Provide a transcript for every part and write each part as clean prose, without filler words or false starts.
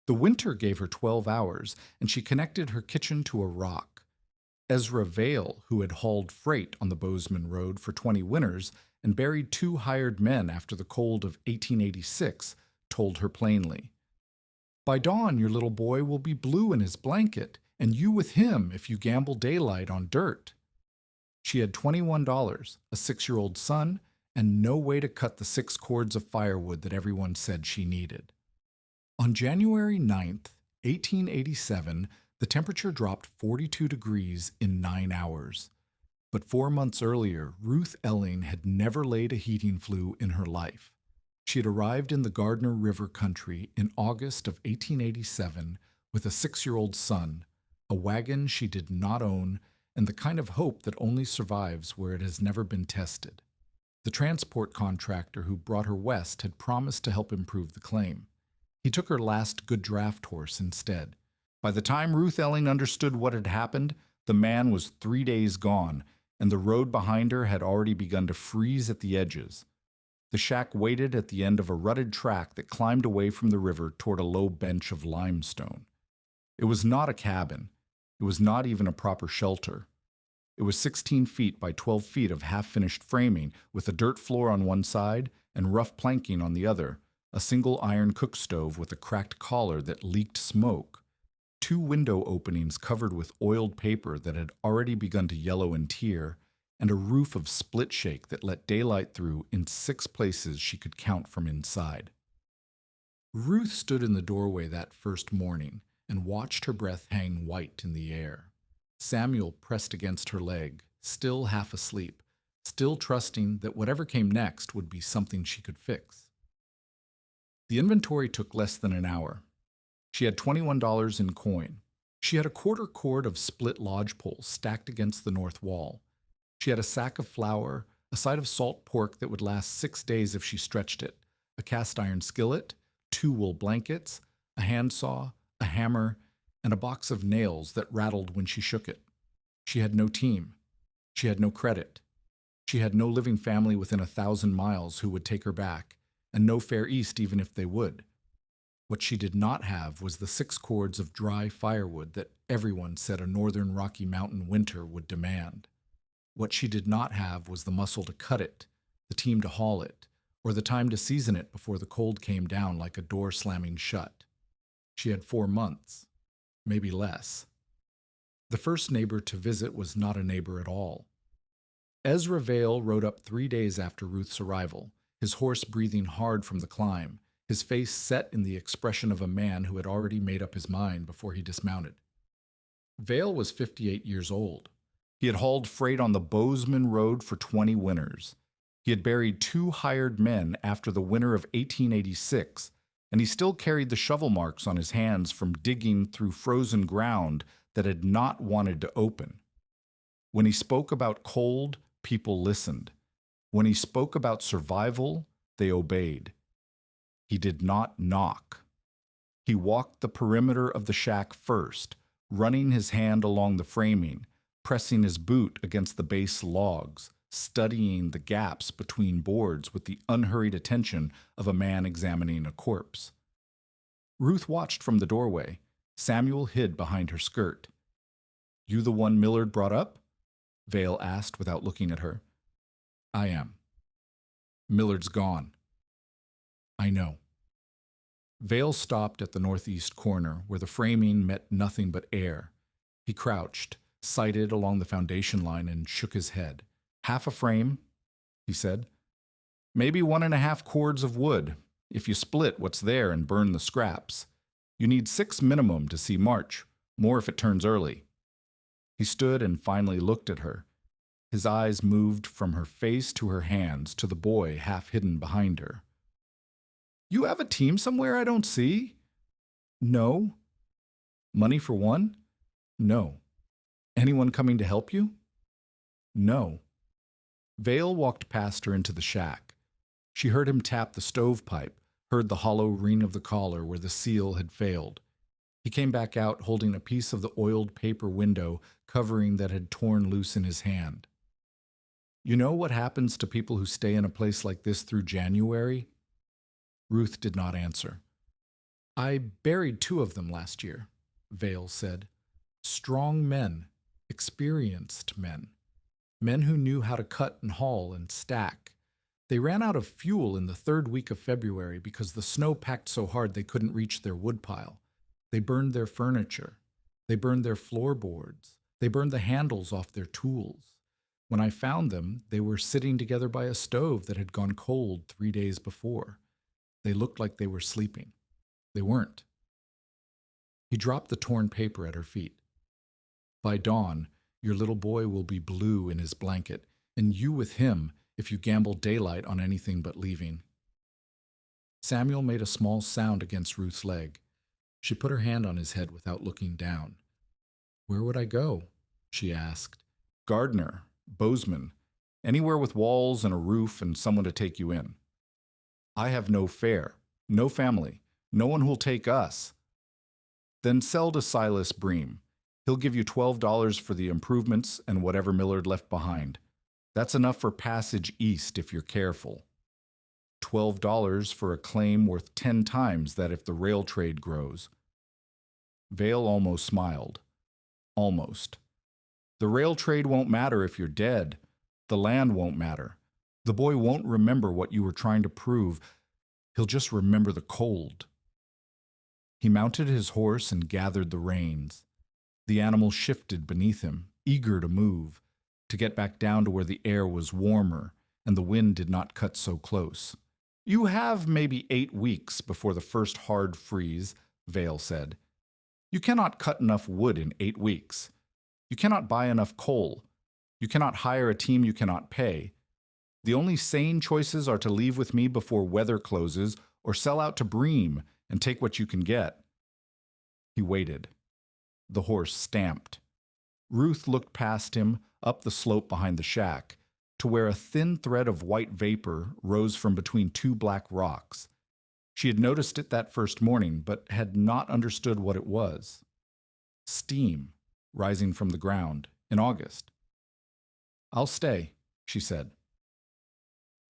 The winter gave her 12 hours, and she connected her kitchen to a rock. Ezra Vale, who had hauled freight on the Bozeman Road for 20 winters and buried two hired men after the cold of 1886, told her plainly, "By dawn your little boy will be blue in his blanket, and you with him if you gamble daylight on dirt." She had $21, a 6-year-old son, and no way to cut the 6 cords of firewood that everyone said she needed. On January 9th, 1887, the temperature dropped 42 degrees in 9 hours. But 4 months earlier, Ruth Elling had never laid a heating flue in her life. She had arrived in the Gardner River country in August of 1887 with a 6-year-old son, a wagon she did not own, and the kind of hope that only survives where it has never been tested. The transport contractor who brought her west had promised to help improve the claim. He took her last good draft horse instead. By the time Ruth Elling understood what had happened, the man was 3 days gone, and the road behind her had already begun to freeze at the edges. The shack waited at the end of a rutted track that climbed away from the river toward a low bench of limestone. It was not a cabin. It was not even a proper shelter. It was 16 feet by 12 feet of half-finished framing, with a dirt floor on one side and rough planking on the other, a single iron cook stove with a cracked collar that leaked smoke, 2 window openings covered with oiled paper that had already begun to yellow and tear, and a roof of split shake that let daylight through in 6 places she could count from inside. Ruth stood in the doorway that first morning and watched her breath hang white in the air. Samuel pressed against her leg, still half asleep, still trusting that whatever came next would be something she could fix. The inventory took less than an hour. She had $21 in coin. She had a quarter cord of split lodge poles stacked against the north wall. She had a sack of flour, a side of salt pork that would last 6 days if she stretched it, a cast iron skillet, 2 wool blankets, a handsaw, a hammer, and a box of nails that rattled when she shook it. She had no team. She had no credit. She had no living family within 1,000 miles who would take her back, and no fare east even if they would. What she did not have was the 6 cords of dry firewood that everyone said a northern Rocky Mountain winter would demand. What she did not have was the muscle to cut it, the team to haul it, or the time to season it before the cold came down like a door slamming shut. She had 4 months, maybe less. The first neighbor to visit was not a neighbor at all. Ezra Vale rode up 3 days after Ruth's arrival, his horse breathing hard from the climb, his face set in the expression of a man who had already made up his mind before he dismounted. Vale was 58 years old. He had hauled freight on the Bozeman Road for 20 winters. He had buried 2 hired men after the winter of 1886, and he still carried the shovel marks on his hands from digging through frozen ground that had not wanted to open. When he spoke about cold, people listened. When he spoke about survival, they obeyed. He did not knock. He walked the perimeter of the shack first, running his hand along the framing, pressing his boot against the base logs, studying the gaps between boards with the unhurried attention of a man examining a corpse. Ruth watched from the doorway. Samuel hid behind her skirt. "You the one Millard brought up?" Vale asked without looking at her. "I am." "Millard's gone." "I know." Vale stopped at the northeast corner where the framing met nothing but air. He crouched, sighted along the foundation line, and shook his head. "Half a frame," he said. "Maybe 1.5 cords of wood, if you split what's there and burn the scraps. You need 6 minimum to see March, more if it turns early." He stood and finally looked at her. His eyes moved from her face to her hands to the boy half hidden behind her. "You have a team somewhere I don't see?" "No." "Money for one?" "No." "Anyone coming to help you?" "No." Vale walked past her into the shack. She heard him tap the stovepipe, heard the hollow ring of the collar where the seal had failed. He came back out holding a piece of the oiled paper window covering that had torn loose in his hand. "You know what happens to people who stay in a place like this through January?" Ruth did not answer. I buried 2 of them last year, Vale said. Strong men, experienced men. Men who knew how to cut and haul and stack. They ran out of fuel in the 3rd week of February because the snow packed so hard they couldn't reach their woodpile. They burned their furniture. They burned their floorboards. They burned the handles off their tools. When I found them, they were sitting together by a stove that had gone cold 3 days before. They looked like they were sleeping. They weren't. He dropped the torn paper at her feet. By dawn, your little boy will be blue in his blanket, and you with him if you gamble daylight on anything but leaving. Samuel made a small sound against Ruth's leg. She put her hand on his head without looking down. Where would I go? She asked. Gardener, Bozeman, anywhere with walls and a roof and someone to take you in. I have no fare, no family, no one who'll take us. Then sell to Silas Bream. He'll give you $12 for the improvements and whatever Millard left behind. That's enough for passage east if you're careful. $12 for a claim worth 10 times that if the rail trade grows. Vale almost smiled. Almost. The rail trade won't matter if you're dead. The land won't matter. The boy won't remember what you were trying to prove. He'll just remember the cold. He mounted his horse and gathered the reins. The animal shifted beneath him, eager to move, to get back down to where the air was warmer and the wind did not cut so close. You have maybe 8 weeks before the first hard freeze, Vale said. You cannot cut enough wood in 8 weeks. You cannot buy enough coal. You cannot hire a team you cannot pay. The only sane choices are to leave with me before weather closes or sell out to Bream and take what you can get. He waited. The horse stamped. Ruth looked past him, up the slope behind the shack, to where a thin thread of white vapor rose from between 2 black rocks. She had noticed it that first morning, but had not understood what it was. Steam, rising from the ground, in August. I'll stay, she said.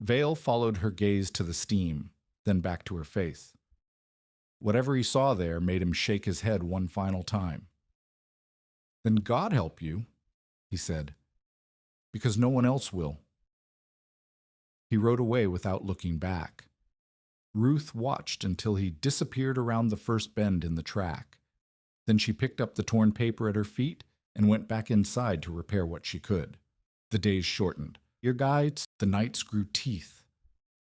Vale followed her gaze to the steam, then back to her face. Whatever he saw there made him shake his head one final time. Then God help you, he said, because no one else will. He rode away without looking back. Ruth watched until he disappeared around the first bend in the track. Then she picked up the torn paper at her feet and went back inside to repair what she could. The days shortened. Your guides, the nights grew teeth.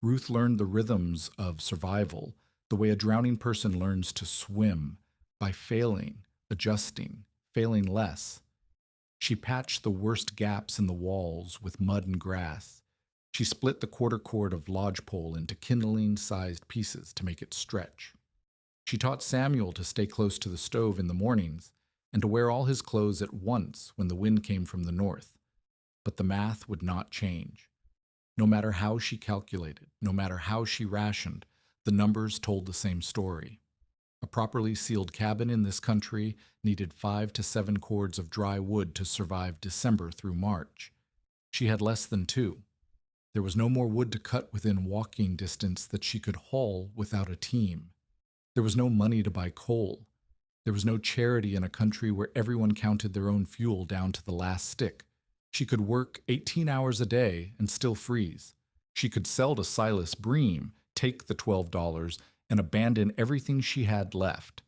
Ruth learned the rhythms of survival, the way a drowning person learns to swim, by failing, adjusting, failing less. She patched the worst gaps in the walls with mud and grass. She split the quarter cord of lodgepole into kindling-sized pieces to make it stretch. She taught Samuel to stay close to the stove in the mornings and to wear all his clothes at once when the wind came from the north. But the math would not change. No matter how she calculated, no matter how she rationed, the numbers told the same story. A properly sealed cabin in this country needed 5 to 7 cords of dry wood to survive December through March. She had less than 2. There was no more wood to cut within walking distance that she could haul without a team. There was no money to buy coal. There was no charity in a country where everyone counted their own fuel down to the last stick. She could work 18 hours a day and still freeze. She could sell to Silas Bream, take the $12, and abandon everything she had left.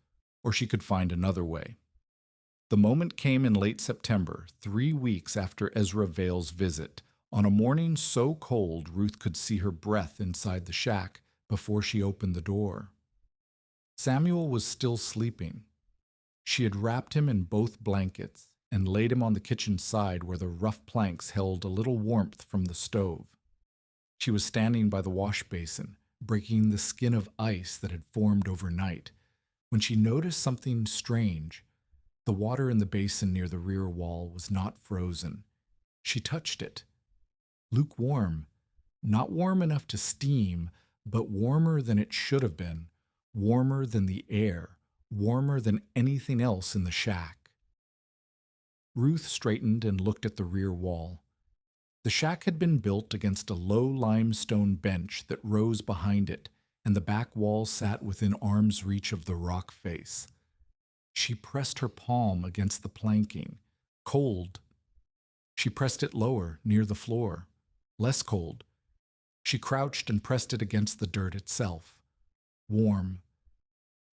Or she could find another way. The moment came in late September, 3 weeks after Ezra Vale's visit, on a morning so cold Ruth could see her breath inside the shack before she opened the door. Samuel was still sleeping. She had wrapped him in both blankets and laid him on the kitchen side where the rough planks held a little warmth from the stove. She was standing by the wash basin, breaking the skin of ice that had formed overnight, when she noticed something strange. The water in the basin near the rear wall was not frozen. She touched it. Lukewarm, not warm enough to steam, but warmer than it should have been, warmer than the air, warmer than anything else in the shack. Ruth straightened and looked at the rear wall. The shack had been built against a low limestone bench that rose behind it, and the back wall sat within arm's reach of the rock face. She pressed her palm against the planking. Cold. She pressed it lower, near the floor. Less cold. She crouched and pressed it against the dirt itself. Warm.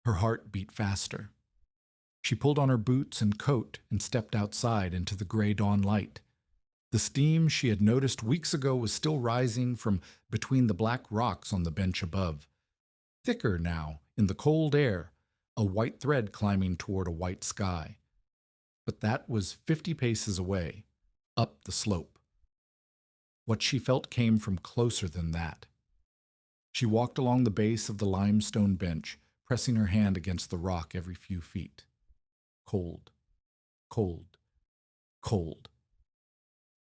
Her heart beat faster. She pulled on her boots and coat and stepped outside into the gray dawn light. The steam she had noticed weeks ago was still rising from between the black rocks on the bench above. Thicker now, in the cold air, a white thread climbing toward a white sky. But that was 50 paces away, up the slope. What she felt came from closer than that. She walked along the base of the limestone bench, pressing her hand against the rock every few feet. Cold, cold, cold.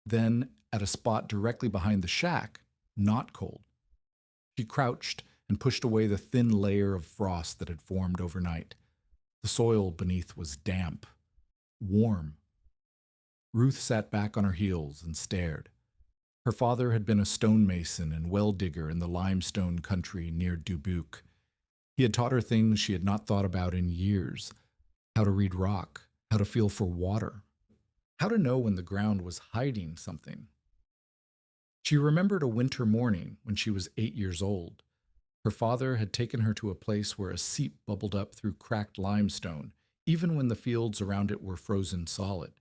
Then, at a spot directly behind the shack, not cold. She crouched and pushed away the thin layer of frost that had formed overnight. The soil beneath was damp, warm. Ruth sat back on her heels and stared. Her father had been a stonemason and well digger in the limestone country near Dubuque. He had taught her things she had not thought about in years: how to read rock, how to feel for water, how to know when the ground was hiding something. She remembered a winter morning when she was 8 years old. Her father had taken her to a place where a seep bubbled up through cracked limestone, even when the fields around it were frozen solid.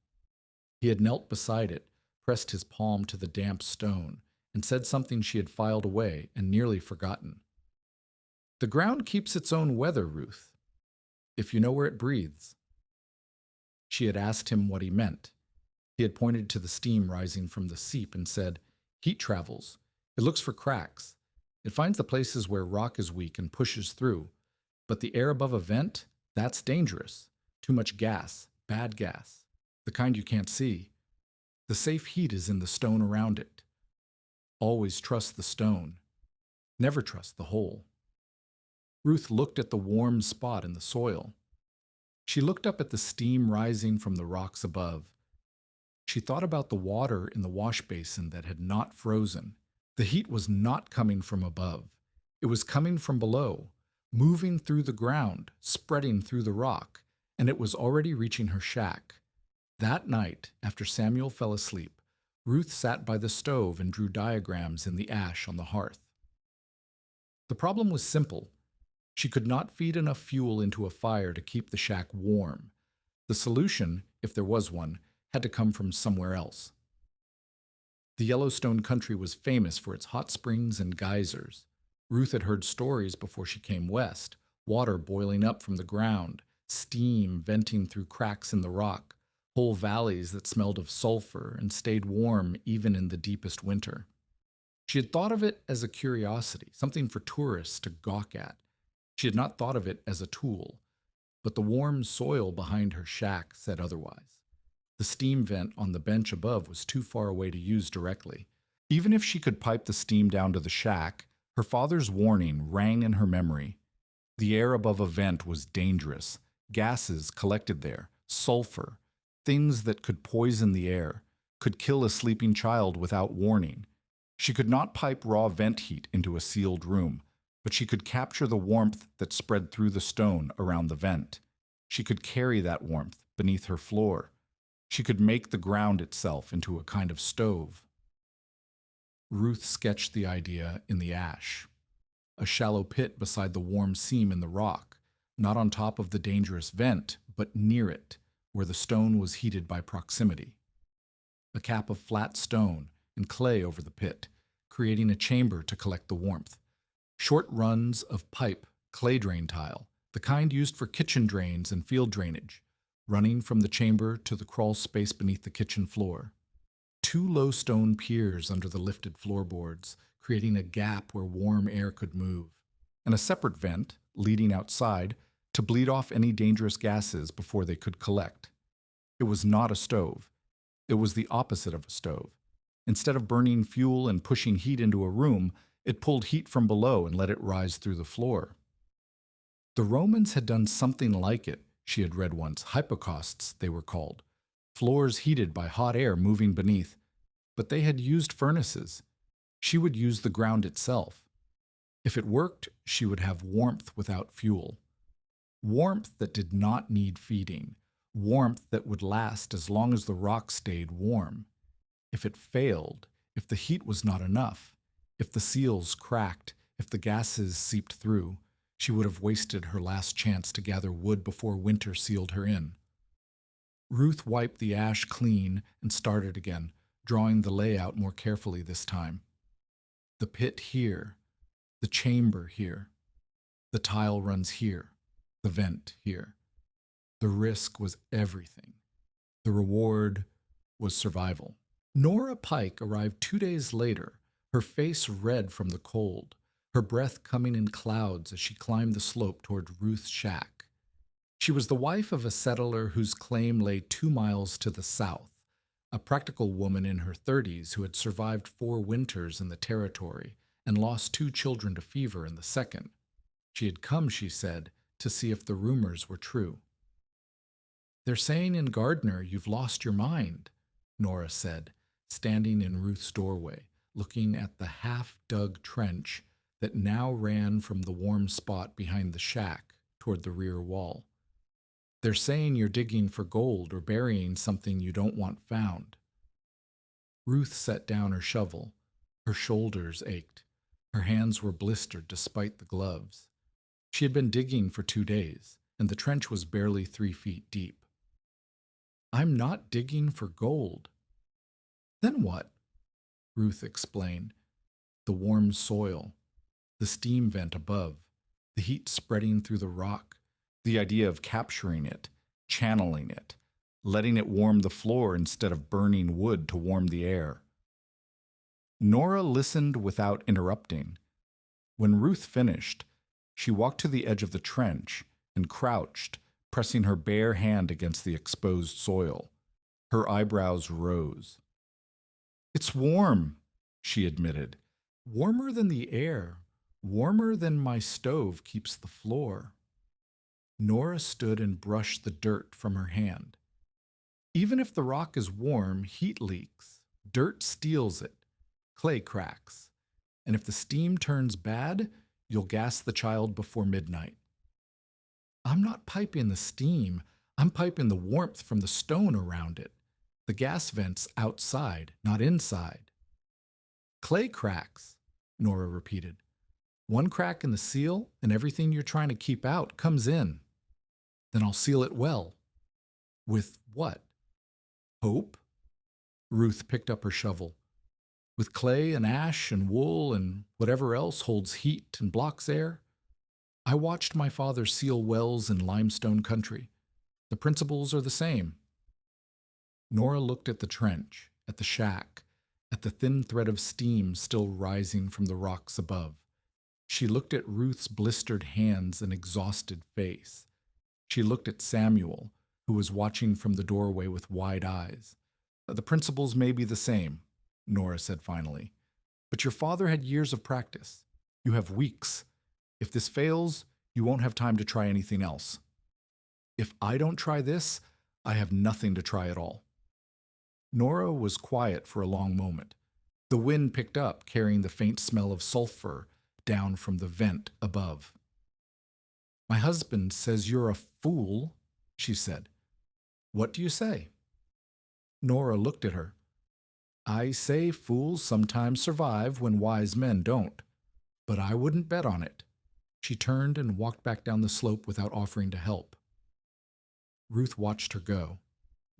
He had knelt beside it, pressed his palm to the damp stone, and said something she had filed away and nearly forgotten. "The ground keeps its own weather, Ruth, if you know where it breathes." She had asked him what he meant. He had pointed to the steam rising from the seep and said, "Heat travels. It looks for cracks. It finds the places where rock is weak and pushes through. But the air above a vent, that's dangerous. Too much gas, bad gas, the kind you can't see. The safe heat is in the stone around it. Always trust the stone. Never trust the hole." Ruth looked at the warm spot in the soil. She looked up at the steam rising from the rocks above. She thought about the water in the wash basin that had not frozen. The heat was not coming from above. It was coming from below, moving through the ground, spreading through the rock, and it was already reaching her shack. That night, after Samuel fell asleep, Ruth sat by the stove and drew diagrams in the ash on the hearth. The problem was simple. She could not feed enough fuel into a fire to keep the shack warm. The solution, if there was one, had to come from somewhere else. The Yellowstone country was famous for its hot springs and geysers. Ruth had heard stories before she came west: water boiling up from the ground, steam venting through cracks in the rock, whole valleys that smelled of sulfur and stayed warm even in the deepest winter. She had thought of it as a curiosity, something for tourists to gawk at. She had not thought of it as a tool, but the warm soil behind her shack said otherwise. The steam vent on the bench above was too far away to use directly. Even if she could pipe the steam down to the shack, her father's warning rang in her memory. The air above a vent was dangerous. Gases collected there, sulfur, things that could poison the air, could kill a sleeping child without warning. She could not pipe raw vent heat into a sealed room, but she could capture the warmth that spread through the stone around the vent. She could carry that warmth beneath her floor. She could make the ground itself into a kind of stove. Ruth sketched the idea in the ash. A shallow pit beside the warm seam in the rock, not on top of the dangerous vent, but near it, where the stone was heated by proximity. A cap of flat stone and clay over the pit, creating a chamber to collect the warmth. Short runs of pipe, clay drain tile, the kind used for kitchen drains and field drainage, running from the chamber to the crawl space beneath the kitchen floor. 2 low stone piers under the lifted floorboards, creating a gap where warm air could move, and a separate vent, leading outside, to bleed off any dangerous gases before they could collect. It was not a stove. It was the opposite of a stove. Instead of burning fuel and pushing heat into a room, it pulled heat from below and let it rise through the floor. The Romans had done something like it, she had read once. Hypocausts, they were called. Floors heated by hot air moving beneath. But they had used furnaces. She would use the ground itself. If it worked, she would have warmth without fuel. Warmth that did not need feeding. Warmth that would last as long as the rock stayed warm. If it failed, if the heat was not enough, if the seals cracked, if the gases seeped through, she would have wasted her last chance to gather wood before winter sealed her in. Ruth wiped the ash clean and started again, drawing the layout more carefully this time. The pit here, the chamber here, the tile runs here, the vent here. The risk was everything. The reward was survival. Nora Pike arrived 2 days later, her face red from the cold, her breath coming in clouds as she climbed the slope toward Ruth's shack. She was the wife of a settler whose claim lay 2 miles to the south, a practical woman in her 30s who had survived 4 winters in the territory and lost 2 children to fever in the second. She had come, she said, to see if the rumors were true. "They're saying in Gardner you've lost your mind," Nora said, standing in Ruth's doorway, looking at the half-dug trench that now ran from the warm spot behind the shack toward the rear wall. "They're saying you're digging for gold or burying something you don't want found." Ruth set down her shovel. Her shoulders ached. Her hands were blistered despite the gloves. She had been digging for 2 days, and the trench was barely 3 feet deep. "I'm not digging for gold." "Then what?" Ruth explained. The warm soil, the steam vent above, the heat spreading through the rock, the idea of capturing it, channeling it, letting it warm the floor instead of burning wood to warm the air. Nora listened without interrupting. When Ruth finished, she walked to the edge of the trench and crouched, pressing her bare hand against the exposed soil. Her eyebrows rose. "It's warm," she admitted. "Warmer than the air, warmer than my stove keeps the floor." Nora stood and brushed the dirt from her hand. "Even if the rock is warm, heat leaks. Dirt steals it. Clay cracks. And if the steam turns bad, you'll gas the child before midnight." "I'm not piping the steam. I'm piping the warmth from the stone around it. The gas vent's outside, not inside." "Clay cracks," Nora repeated. "One crack in the seal, and everything you're trying to keep out comes in. Then I'll seal it well." "With what?" "Hope." Ruth picked up her shovel. "With clay and ash and wool and whatever else holds heat and blocks air. I watched my father seal wells in limestone country. The principles are the same." Nora looked at the trench, at the shack, at the thin thread of steam still rising from the rocks above. She looked at Ruth's blistered hands and exhausted face. She looked at Samuel, who was watching from the doorway with wide eyes. "The principles may be the same," Nora said finally, "but your father had years of practice. You have weeks. If this fails, you won't have time to try anything else. If I don't try this, I have nothing to try at all." Nora was quiet for a long moment. The wind picked up, carrying the faint smell of sulfur down from the vent above. "My husband says you're a fool," she said. "What do you say?" Nora looked at her. "I say fools sometimes survive when wise men don't, but I wouldn't bet on it." She turned and walked back down the slope without offering to help. Ruth watched her go,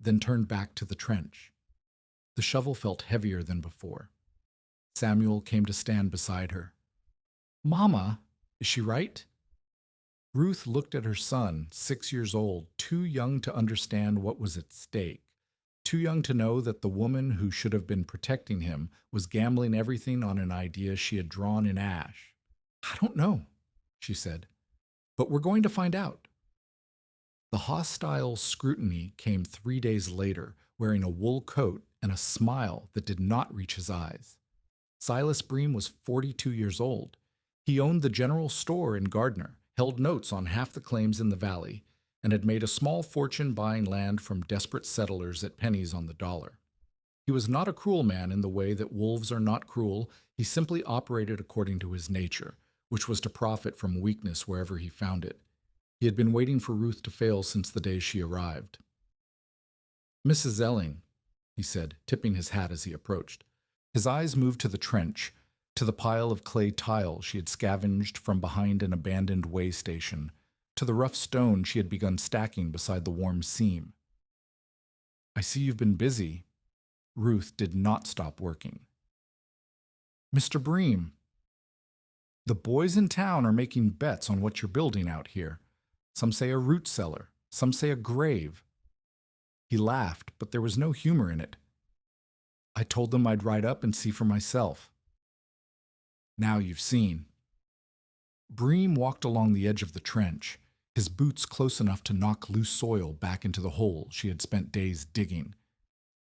then turned back to the trench. The shovel felt heavier than before. Samuel came to stand beside her. "Mama, is she right?" Ruth looked at her son, 6 years old, too young to understand what was at stake, too young to know that the woman who should have been protecting him was gambling everything on an idea she had drawn in ash. "I don't know," she said, "but we're going to find out." The hostile scrutiny came 3 days later, wearing a wool coat and a smile that did not reach his eyes. Silas Bream was 42 years old. He owned the general store in Gardner, held notes on half the claims in the valley, and had made a small fortune buying land from desperate settlers at pennies on the dollar. He was not a cruel man in the way that wolves are not cruel. He simply operated according to his nature, which was to profit from weakness wherever he found it. He had been waiting for Ruth to fail since the day she arrived. "Mrs. Elling," he said, tipping his hat as he approached. His eyes moved to the trench, to the pile of clay tile she had scavenged from behind an abandoned way station, to the rough stone she had begun stacking beside the warm seam. "I see you've been busy." Ruth did not stop working. "Mr. Bream, the boys in town are making bets on what you're building out here. Some say a root cellar, some say a grave." He laughed, but there was no humor in it. "I told them I'd ride up and see for myself." "Now you've seen." Bream walked along the edge of the trench, his boots close enough to knock loose soil back into the hole she had spent days digging.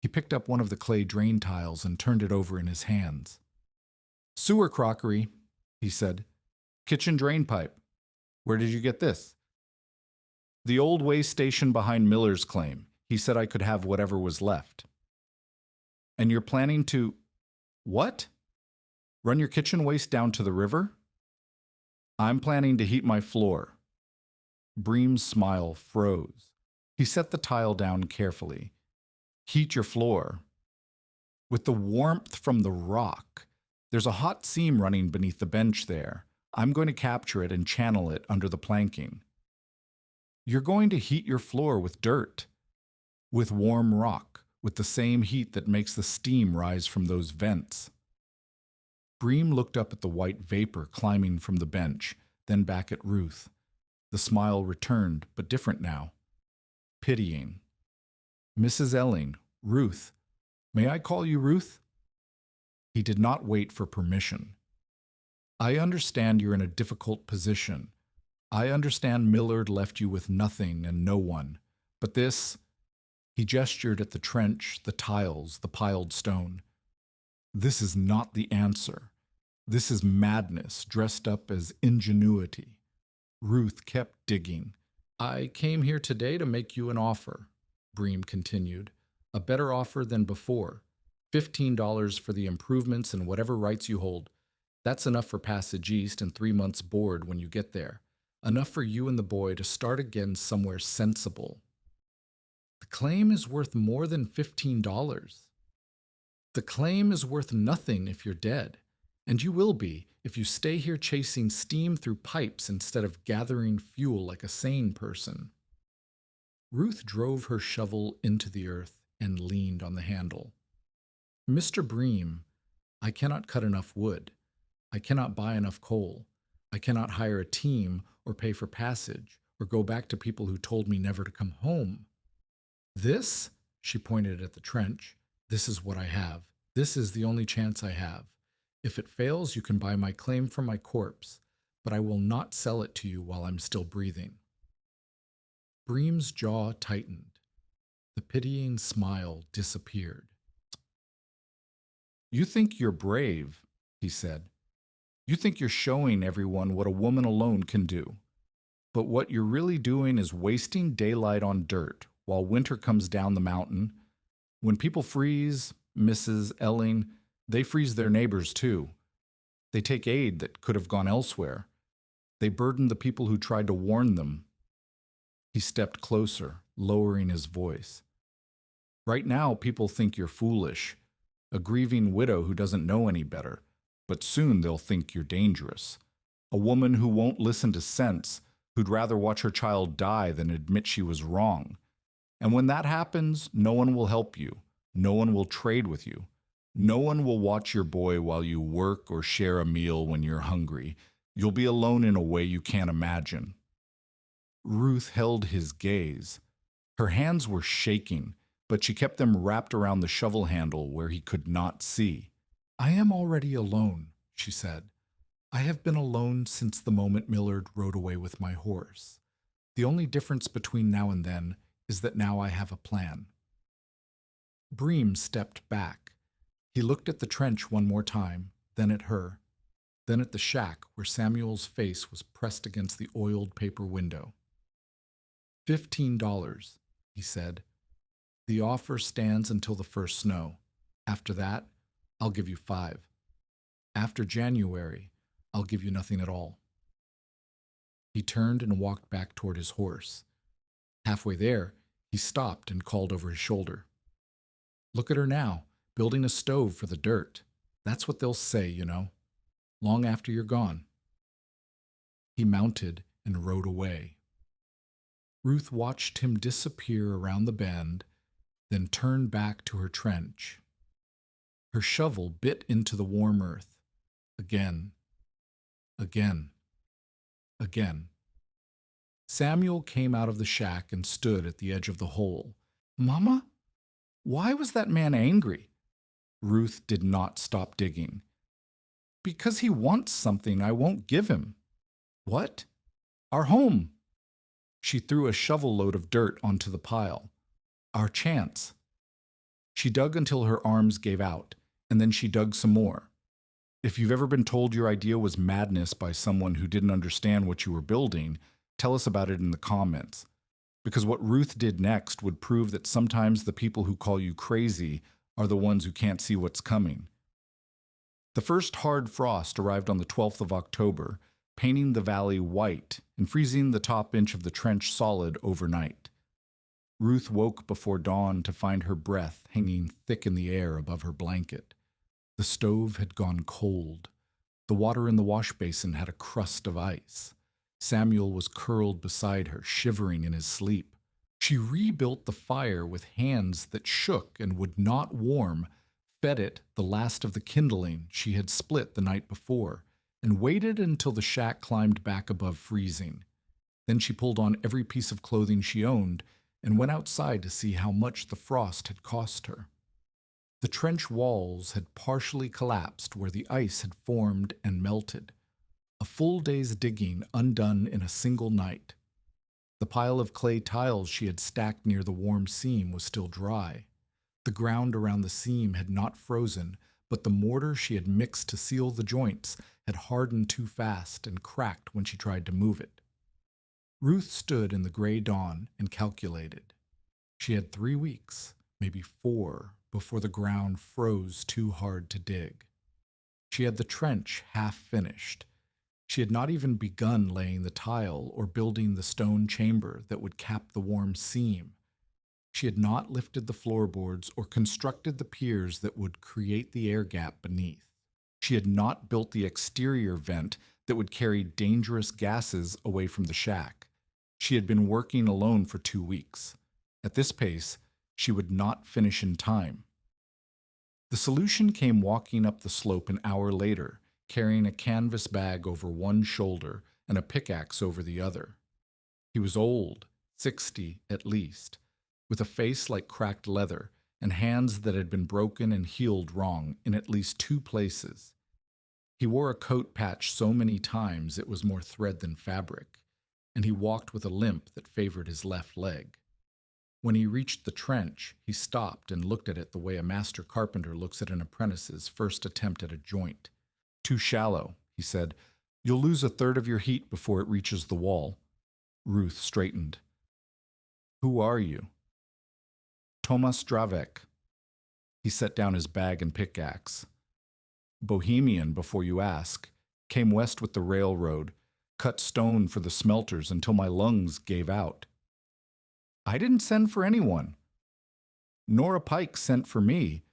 He picked up one of the clay drain tiles and turned it over in his hands. "Sewer crockery," he said. "Kitchen drain pipe. Where did you get this?" "The old way station behind Miller's claim. He said I could have whatever was left." "And you're planning to—" "What? Run your kitchen waste down to the river?" "I'm planning to heat my floor." Bream's smile froze. He set the tile down carefully. "Heat your floor?" "With the warmth from the rock. There's a hot seam running beneath the bench there. I'm going to capture it and channel it under the planking." "You're going to heat your floor with dirt." "With warm rock, with the same heat that makes the steam rise from those vents." Bream looked up at the white vapor climbing from the bench, then back at Ruth. The smile returned, but different now. Pitying. "Mrs. Elling, Ruth. May I call you Ruth?" He did not wait for permission. "I understand you're in a difficult position. I understand Millard left you with nothing and no one. But this—" He gestured at the trench, the tiles, the piled stone. "This is not the answer. This is madness dressed up as ingenuity." Ruth kept digging. "I came here today to make you an offer," Bream continued. "A better offer than before. $15 for the improvements and whatever rights you hold. That's enough for Passage East and 3 months' board when you get there. Enough for you and the boy to start again somewhere sensible." "The claim is worth more than $15. "The claim is worth nothing if you're dead. And you will be if you stay here chasing steam through pipes instead of gathering fuel like a sane person." Ruth drove her shovel into the earth and leaned on the handle. "Mr. Bream, I cannot cut enough wood. I cannot buy enough coal. I cannot hire a team or pay for passage or go back to people who told me never to come home. This," she pointed at the trench, "this is what I have. This is the only chance I have. If it fails, you can buy my claim for my corpse, but I will not sell it to you while I'm still breathing." Bream's jaw tightened. The pitying smile disappeared. "You think you're brave," he said. "You think you're showing everyone what a woman alone can do. But what you're really doing is wasting daylight on dirt while winter comes down the mountain. When people freeze, Mrs. Elling, they freeze their neighbors too. They take aid that could have gone elsewhere. They burden the people who tried to warn them." He stepped closer, lowering his voice. "Right now, people think you're foolish, a grieving widow who doesn't know any better. But soon they'll think you're dangerous. A woman who won't listen to sense, who'd rather watch her child die than admit she was wrong. And when that happens, no one will help you. No one will trade with you. No one will watch your boy while you work or share a meal when you're hungry. You'll be alone in a way you can't imagine." Ruth held his gaze. Her hands were shaking, but she kept them wrapped around the shovel handle where he could not see. "I am already alone," she said. "I have been alone since the moment Millard rode away with my horse. The only difference between now and then is that now I have a plan." Bream stepped back. He looked at the trench one more time, then at her, then at the shack where Samuel's face was pressed against the oiled paper window. $15, he said. "The offer stands until the first snow. After that, I'll give you $5. After January, I'll give you nothing at all." He turned and walked back toward his horse. Halfway there, he stopped and called over his shoulder. "Look at her now, building a stove for the dirt. That's what they'll say, long after you're gone." He mounted and rode away. Ruth watched him disappear around the bend, then turned back to her trench. Her shovel bit into the warm earth. Again. Again. Again. Samuel came out of the shack and stood at the edge of the hole. "Mama, why was that man angry?" Ruth did not stop digging. "Because he wants something I won't give him." "What?" "Our home." She threw a shovel load of dirt onto the pile. "Our chance." She dug until her arms gave out, and then she dug some more. If you've ever been told your idea was madness by someone who didn't understand what you were building, tell us about it in the comments. Because what Ruth did next would prove that sometimes the people who call you crazy are the ones who can't see what's coming. The first hard frost arrived on the 12th of October, painting the valley white and freezing the top inch of the trench solid overnight. Ruth woke before dawn to find her breath hanging thick in the air above her blanket. The stove had gone cold. The water in the wash basin had a crust of ice. Samuel was curled beside her, shivering in his sleep. She rebuilt the fire with hands that shook and would not warm, fed it the last of the kindling she had split the night before, and waited until the shack climbed back above freezing. Then she pulled on every piece of clothing she owned and went outside to see how much the frost had cost her. The trench walls had partially collapsed where the ice had formed and melted. A full day's digging undone in a single night. The pile of clay tiles she had stacked near the warm seam was still dry. The ground around the seam had not frozen, but the mortar she had mixed to seal the joints had hardened too fast and cracked when she tried to move it. Ruth stood in the gray dawn and calculated. She had 3 weeks, maybe 4, before the ground froze too hard to dig. She had the trench half finished. She had not even begun laying the tile or building the stone chamber that would cap the warm seam. She had not lifted the floorboards or constructed the piers that would create the air gap beneath. She had not built the exterior vent that would carry dangerous gases away from the shack. She had been working alone for 2 weeks. At this pace, she would not finish in time. The solution came walking up the slope an hour later, carrying a canvas bag over one shoulder and a pickaxe over the other. He was old, 60 at least, with a face like cracked leather and hands that had been broken and healed wrong in at least 2 places. He wore a coat patch so many times it was more thread than fabric, and he walked with a limp that favored his left leg. When he reached the trench, he stopped and looked at it the way a master carpenter looks at an apprentice's first attempt at a joint. "Too shallow," he said. "You'll lose a third of your heat before it reaches the wall." Ruth straightened. "Who are you?" "Tomas Dravek." He set down his bag and pickaxe. "Bohemian, before you ask. Came west with the railroad. Cut stone for the smelters until my lungs gave out." "I didn't send for anyone." "Nora Pike sent for me.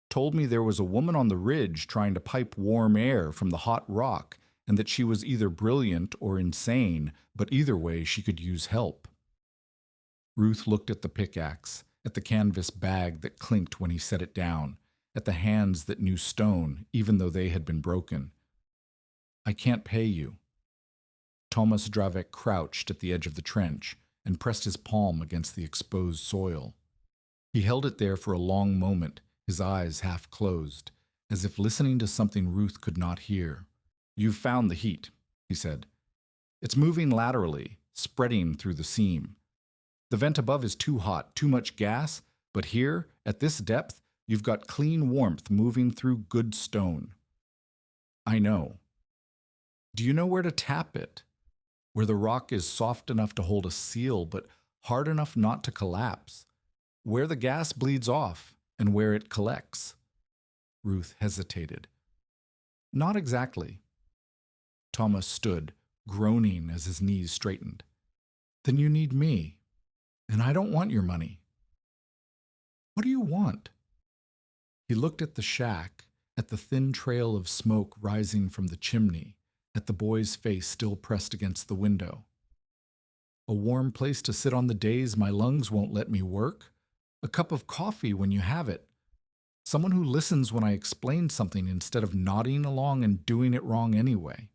Told me there was a woman on the ridge trying to pipe warm air from the hot rock, and that she was either brilliant or insane, but either way she could use help." Ruth looked at the pickaxe, at the canvas bag that clinked when he set it down, at the hands that knew stone, even though they had been broken. "I can't pay you." Tomas Dravek crouched at the edge of the trench and pressed his palm against the exposed soil. He held it there for a long moment, his eyes half closed, as if listening to something Ruth could not hear. "You've found the heat," he said. "It's moving laterally, spreading through the seam. The vent above is too hot, too much gas, but here, at this depth, you've got clean warmth moving through good stone." "I know." "Do you know where to tap it? Where the rock is soft enough to hold a seal, but hard enough not to collapse? Where the gas bleeds off, and where it collects?" Ruth hesitated. "Not exactly." Thomas stood, groaning as his knees straightened. Then you need me, and I don't want your money. What do you want? He looked at the shack, at the thin trail of smoke rising from the chimney, at the boy's face still pressed against the window. A warm place to sit on the days my lungs won't let me work. A cup of coffee when you have it. Someone who listens when I explain something instead of nodding along and doing it wrong anyway.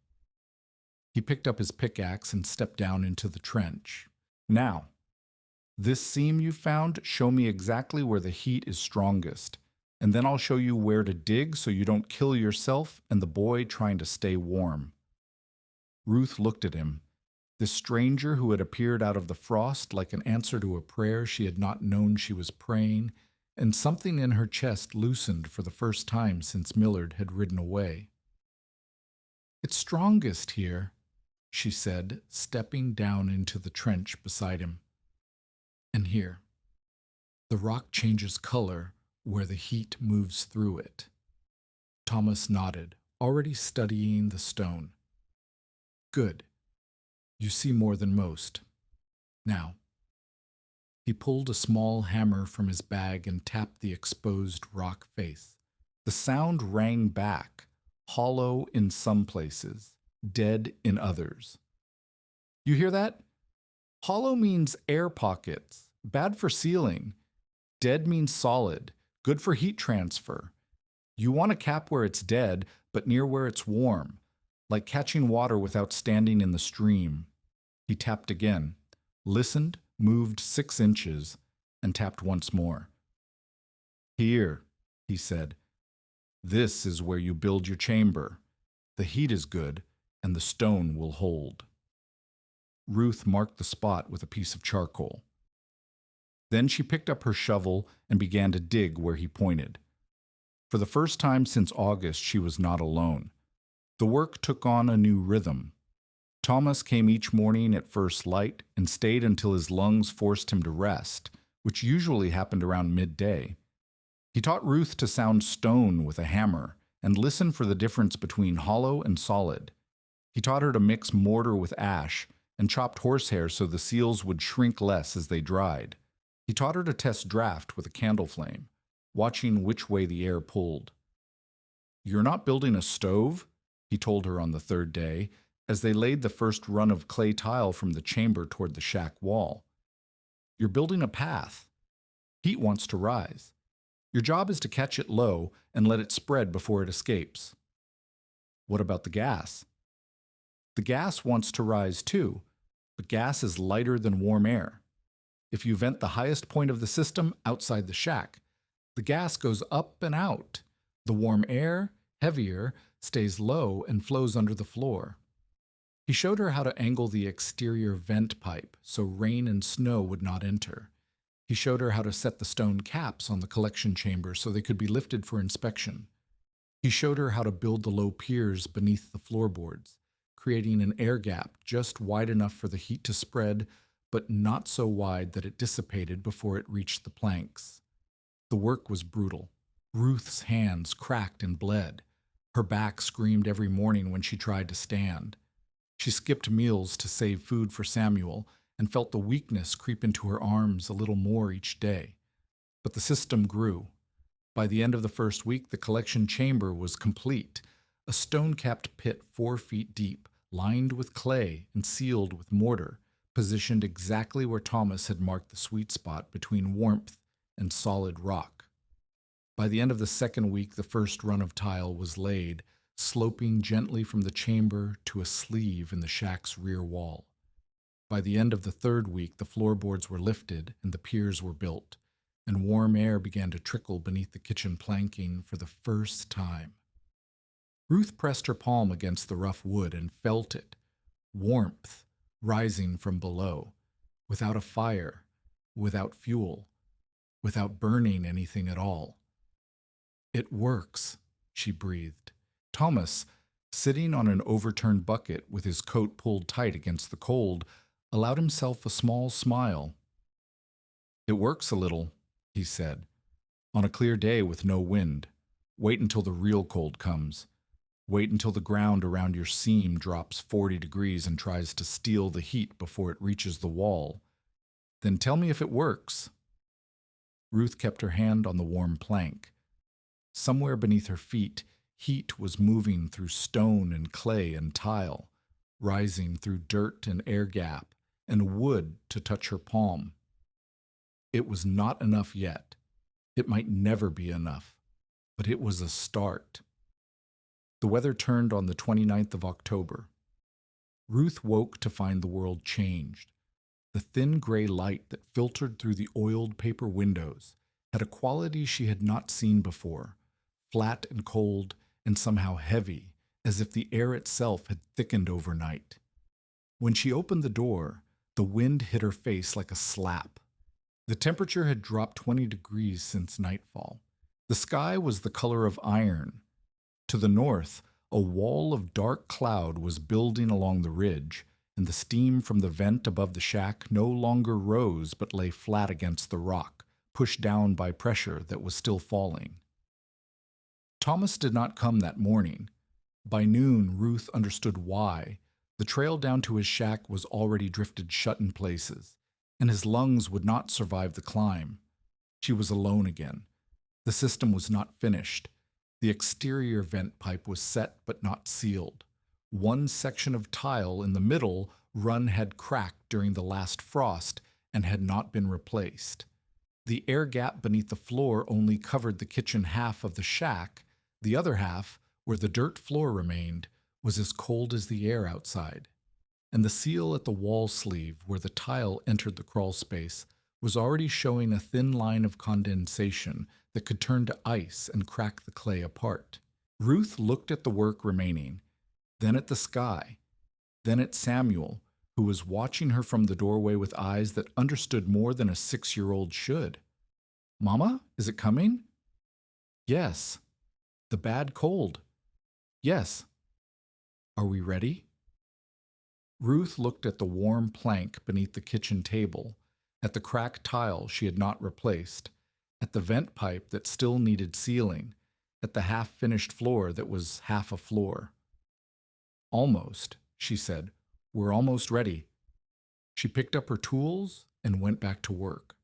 He picked up his pickaxe and stepped down into the trench. Now, this seam you found, show me exactly where the heat is strongest, and then I'll show you where to dig so you don't kill yourself and the boy trying to stay warm. Ruth looked at him, this stranger who had appeared out of the frost like an answer to a prayer she had not known she was praying, and something in her chest loosened for the first time since Millard had ridden away. It's strongest here, she said, stepping down into the trench beside him. And here, the rock changes color where the heat moves through it. Thomas nodded, already studying the stone. Good. You see more than most. Now. He pulled a small hammer from his bag and tapped the exposed rock face. The sound rang back, hollow in some places, dead in others. You hear that? Hollow means air pockets, bad for sealing. Dead means solid, good for heat transfer. You want to cap where it's dead, but near where it's warm, like catching water without standing in the stream. He tapped again, listened, moved 6 inches, and tapped once more. Here, he said. This is where you build your chamber. The heat is good, and the stone will hold. Ruth marked the spot with a piece of charcoal. Then she picked up her shovel and began to dig where he pointed. For the first time since August, she was not alone. The work took on a new rhythm. Thomas came each morning at first light and stayed until his lungs forced him to rest, which usually happened around midday. He taught Ruth to sound stone with a hammer and listen for the difference between hollow and solid. He taught her to mix mortar with ash and chopped horsehair so the seals would shrink less as they dried. He taught her to test draft with a candle flame, watching which way the air pulled. You're not building a stove, he told her on the 3rd day, as they laid the first run of clay tile from the chamber toward the shack wall. You're building a path. Heat wants to rise. Your job is to catch it low and let it spread before it escapes. What about the gas? The gas wants to rise too, but gas is lighter than warm air. If you vent the highest point of the system outside the shack, the gas goes up and out. The warm air, heavier, stays low and flows under the floor. He showed her how to angle the exterior vent pipe so rain and snow would not enter. He showed her how to set the stone caps on the collection chamber so they could be lifted for inspection. He showed her how to build the low piers beneath the floorboards, creating an air gap just wide enough for the heat to spread, but not so wide that it dissipated before it reached the planks. The work was brutal. Ruth's hands cracked and bled. Her back screamed every morning when she tried to stand. She skipped meals to save food for Samuel and felt the weakness creep into her arms a little more each day. But the system grew. By the end of the first week, the collection chamber was complete, a stone-capped pit 4 feet deep, lined with clay and sealed with mortar, positioned exactly where Thomas had marked the sweet spot between warmth and solid rock. By the end of the 2nd week, the first run of tile was laid, sloping gently from the chamber to a sleeve in the shack's rear wall. By the end of the 3rd week, the floorboards were lifted and the piers were built, and warm air began to trickle beneath the kitchen planking for the first time. Ruth pressed her palm against the rough wood and felt it, warmth rising from below, without a fire, without fuel, without burning anything at all. It works, she breathed. Thomas, sitting on an overturned bucket with his coat pulled tight against the cold, allowed himself a small smile. It works a little, he said, on a clear day with no wind. Wait until the real cold comes. Wait until the ground around your seam drops 40 degrees and tries to steal the heat before it reaches the wall. Then tell me if it works. Ruth kept her hand on the warm plank. Somewhere beneath her feet, heat was moving through stone and clay and tile, rising through dirt and air gap, and wood to touch her palm. It was not enough yet. It might never be enough, but it was a start. The weather turned on the 29th of October. Ruth woke to find the world changed. The thin gray light that filtered through the oiled paper windows had a quality she had not seen before, flat and cold and somehow heavy, as if the air itself had thickened overnight. When she opened the door, the wind hit her face like a slap. The temperature had dropped 20 degrees since nightfall. The sky was the color of iron. To the north, a wall of dark cloud was building along the ridge, and the steam from the vent above the shack no longer rose but lay flat against the rock, pushed down by pressure that was still falling. Thomas did not come that morning. By noon, Ruth understood why. The trail down to his shack was already drifted shut in places, and his lungs would not survive the climb. She was alone again. The system was not finished. The exterior vent pipe was set but not sealed. One section of tile in the middle run had cracked during the last frost and had not been replaced. The air gap beneath the floor only covered the kitchen half of the shack. The other half, where the dirt floor remained, was as cold as the air outside. And the seal at the wall sleeve, where the tile entered the crawl space, was already showing a thin line of condensation that could turn to ice and crack the clay apart. Ruth looked at the work remaining, then at the sky, then at Samuel, who was watching her from the doorway with eyes that understood more than a 6-year-old should. "Mama, is it coming?" "Yes." "The bad cold?" "Yes." "Are we ready?" Ruth looked at the warm plank beneath the kitchen table, at the cracked tile she had not replaced, at the vent pipe that still needed sealing, at the half-finished floor that was half a floor. "Almost," she said. "We're almost ready." She picked up her tools and went back to work.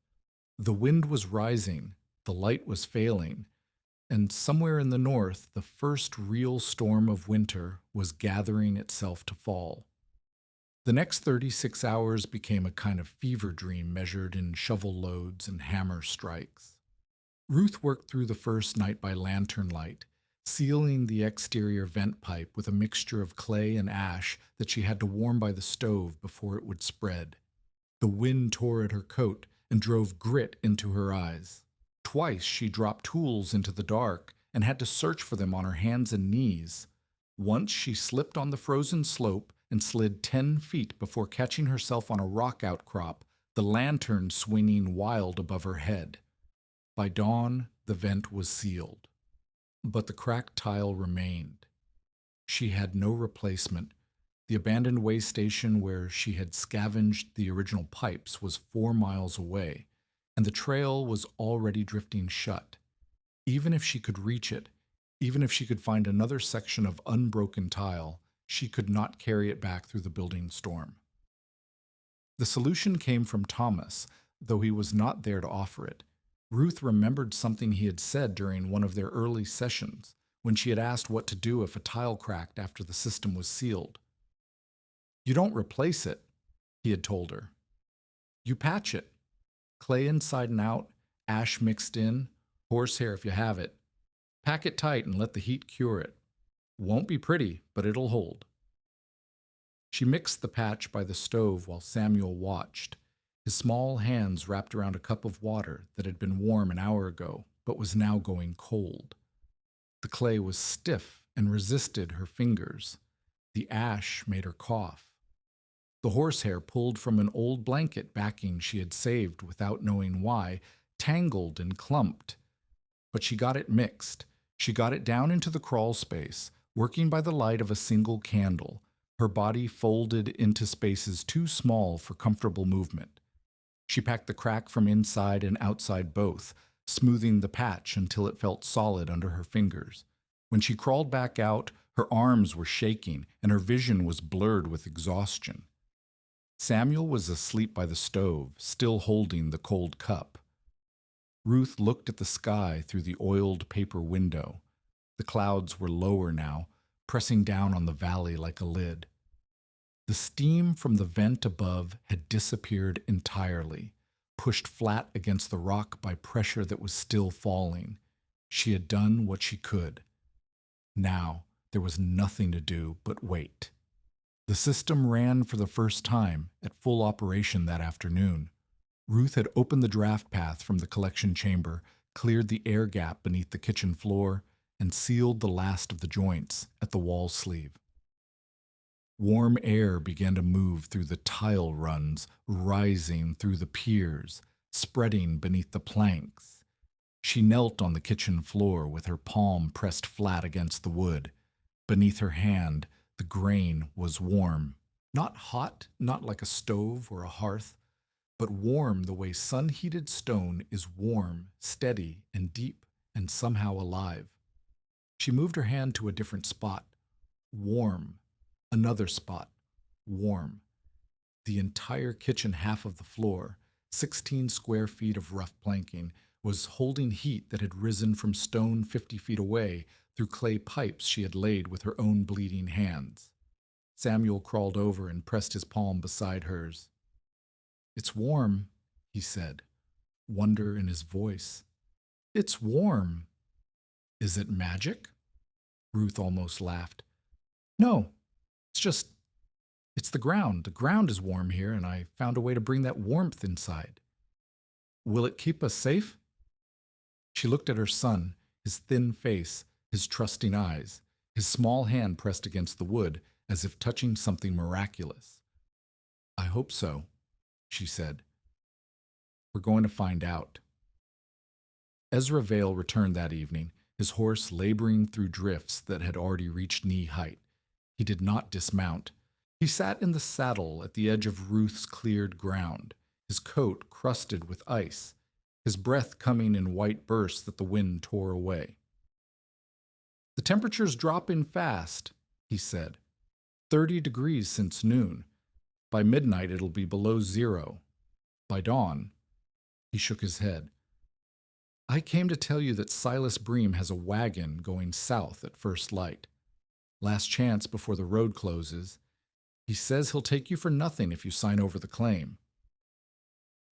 The wind was rising, the light was failing, and somewhere in the north the first real storm of winter was gathering itself to fall. The next 36 hours became a kind of fever dream measured in shovel loads and hammer strikes. Ruth worked through the first night by lantern light, sealing the exterior vent pipe with a mixture of clay and ash that she had to warm by the stove before it would spread. The wind tore at her coat and drove grit into her eyes. Twice she dropped tools into the dark and had to search for them on her hands and knees. Once she slipped on the frozen slope and slid 10 feet before catching herself on a rock outcrop, the lantern swinging wild above her head. By dawn, the vent was sealed. But the cracked tile remained. She had no replacement. The abandoned way station where she had scavenged the original pipes was 4 miles away, and the trail was already drifting shut. Even if she could reach it, even if she could find another section of unbroken tile, she could not carry it back through the building storm. The solution came from Thomas, though he was not there to offer it. Ruth remembered something he had said during one of their early sessions, when she had asked what to do if a tile cracked after the system was sealed. "You don't replace it," he had told her. "You patch it. Clay inside and out, ash mixed in, horsehair if you have it. Pack it tight and let the heat cure it. Won't be pretty, but it'll hold." She mixed the patch by the stove while Samuel watched, his small hands wrapped around a cup of water that had been warm an hour ago, but was now going cold. The clay was stiff and resisted her fingers. The ash made her cough. The horsehair pulled from an old blanket backing she had saved without knowing why, tangled and clumped. But she got it mixed. She got it down into the crawl space, working by the light of a single candle, her body folded into spaces too small for comfortable movement. She packed the crack from inside and outside both, smoothing the patch until it felt solid under her fingers. When she crawled back out, Her arms were shaking, and her vision was blurred with exhaustion. Samuel was asleep by the stove, still holding the cold cup. Ruth looked at the sky through the oiled paper window. The clouds were lower now, pressing down on the valley like a lid. The steam from the vent above had disappeared entirely, pushed flat against the rock by pressure that was still falling. She had done what she could. Now there was nothing to do but wait. The system ran for the first time at full operation that afternoon. Ruth had opened the draft path from the collection chamber, cleared the air gap beneath the kitchen floor, and sealed the last of the joints at the wall sleeve. Warm air began to move through the tile runs, rising through the piers, spreading beneath the planks. She knelt on the kitchen floor with her palm pressed flat against the wood. Beneath her hand, the grain was warm. Not hot, not like a stove or a hearth, but warm the way sun-heated stone is warm, steady, and deep, and somehow alive. She moved her hand to a different spot. Warm. Another spot. Warm. The entire kitchen half of the floor, 16 square feet of rough planking, was holding heat that had risen from stone 50 feet away through clay pipes she had laid with her own bleeding hands. Samuel crawled over and pressed his palm beside hers. "It's warm," he said, wonder in his voice. "It's warm." "Is it magic?" Ruth almost laughed. "No, it's the ground. The ground is warm here, and I found a way to bring that warmth inside." "Will it keep us safe?" She looked at her son, his thin face, his trusting eyes, his small hand pressed against the wood as if touching something miraculous. "I hope so," she said. "We're going to find out." Ezra Vale returned that evening, his horse laboring through drifts that had already reached knee height. He did not dismount. He sat in the saddle at the edge of Ruth's cleared ground, his coat crusted with ice, his breath coming in white bursts that the wind tore away. "The temperature's dropping fast," he said. 30 degrees since noon. By midnight it'll be below zero. By dawn, he shook his head. "I came to tell you that Silas Bream has a wagon going south at first light. Last chance before the road closes. He says he'll take you for nothing if you sign over the claim."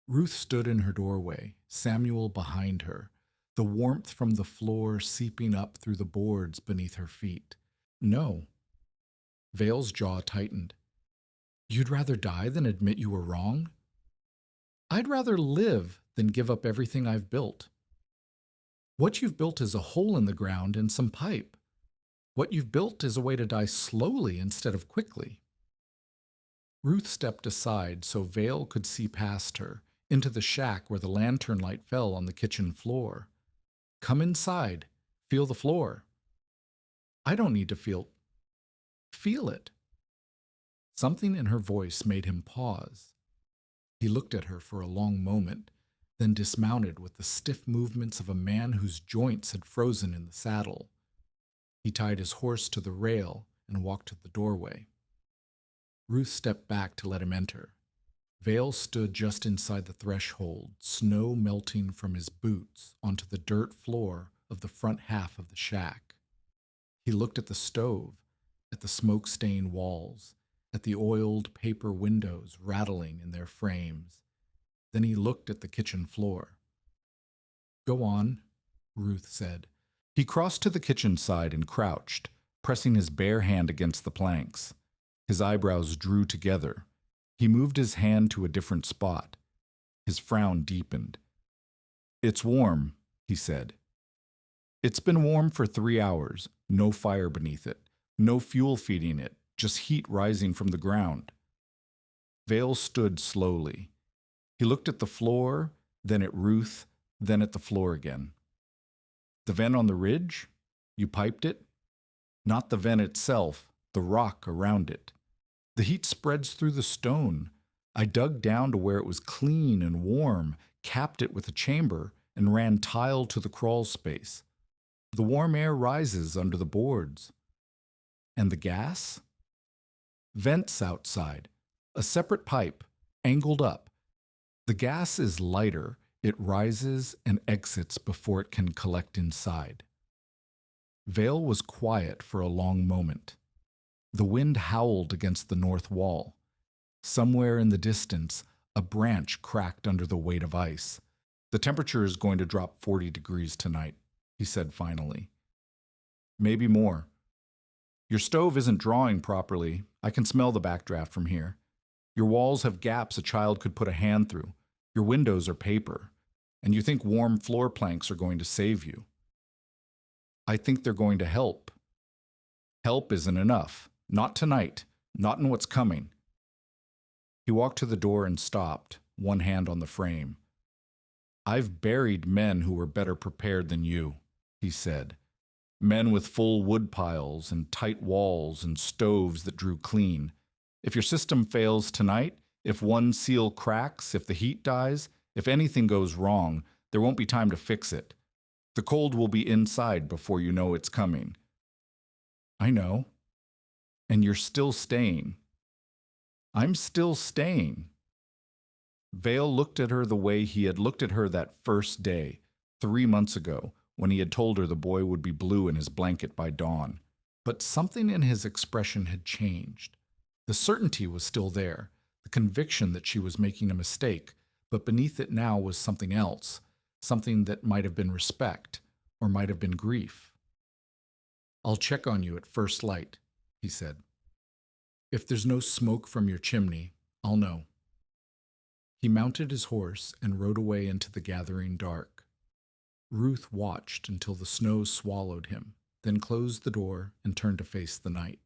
Ruth stood in her doorway, Samuel behind her, the warmth from the floor seeping up through the boards beneath her feet. "No." Vale's jaw tightened. "You'd rather die than admit you were wrong?" "I'd rather live than give up everything I've built." "What you've built is a hole in the ground and some pipe. What you've built is a way to die slowly instead of quickly." Ruth stepped aside so Vale could see past her, into the shack where the lantern light fell on the kitchen floor. "Come inside. Feel the floor." "I don't need to feel." "Feel it." Something in her voice made him pause. He looked at her for a long moment, then dismounted with the stiff movements of a man whose joints had frozen in the saddle. He tied his horse to the rail and walked to the doorway. Ruth stepped back to let him enter. Vale stood just inside the threshold, snow melting from his boots onto the dirt floor of the front half of the shack. He looked at the stove, at the smoke-stained walls, at the oiled paper windows rattling in their frames. Then he looked at the kitchen floor. "Go on," Ruth said. He crossed to the kitchen side and crouched, pressing his bare hand against the planks. His eyebrows drew together. He moved his hand to a different spot. His frown deepened. "It's warm," he said. "It's been warm for 3 hours, no fire beneath it, no fuel feeding it, just heat rising from the ground." Vale stood slowly. He looked at the floor, then at Ruth, then at the floor again. "The vent on the ridge? You piped it?" "Not the vent itself, the rock around it. The heat spreads through the stone. I dug down to where it was clean and warm, capped it with a chamber, and ran tile to the crawl space. The warm air rises under the boards." And the gas? Vents outside. A separate pipe, angled up. The gas is lighter. It rises and exits before it can collect inside. Vale was quiet for a long moment. The wind howled against the north wall. Somewhere in the distance, a branch cracked under the weight of ice. The temperature is going to drop 40 degrees tonight, he said finally. Maybe more. Your stove isn't drawing properly. I can smell the backdraft from here. Your walls have gaps a child could put a hand through. Your windows are paper. And you think warm floor planks are going to save you. I think they're going to help. Help isn't enough. Not tonight. Not in what's coming. He walked to the door and stopped, one hand on the frame. I've buried men who were better prepared than you, he said. Men with full wood piles and tight walls and stoves that drew clean. If your system fails tonight, if one seal cracks, if the heat dies, if anything goes wrong, there won't be time to fix it. The cold will be inside before you know it's coming. I know. And you're still staying. I'm still staying. Vale looked at her the way he had looked at her that first day, 3 months ago, when he had told her the boy would be blue in his blanket by dawn. But something in his expression had changed. The certainty was still there, the conviction that she was making a mistake, but beneath it now was something else, something that might have been respect, or might have been grief. I'll check on you at first light, he said. If there's no smoke from your chimney, I'll know. He mounted his horse and rode away into the gathering dark. Ruth watched until the snow swallowed him, then closed the door and turned to face the night.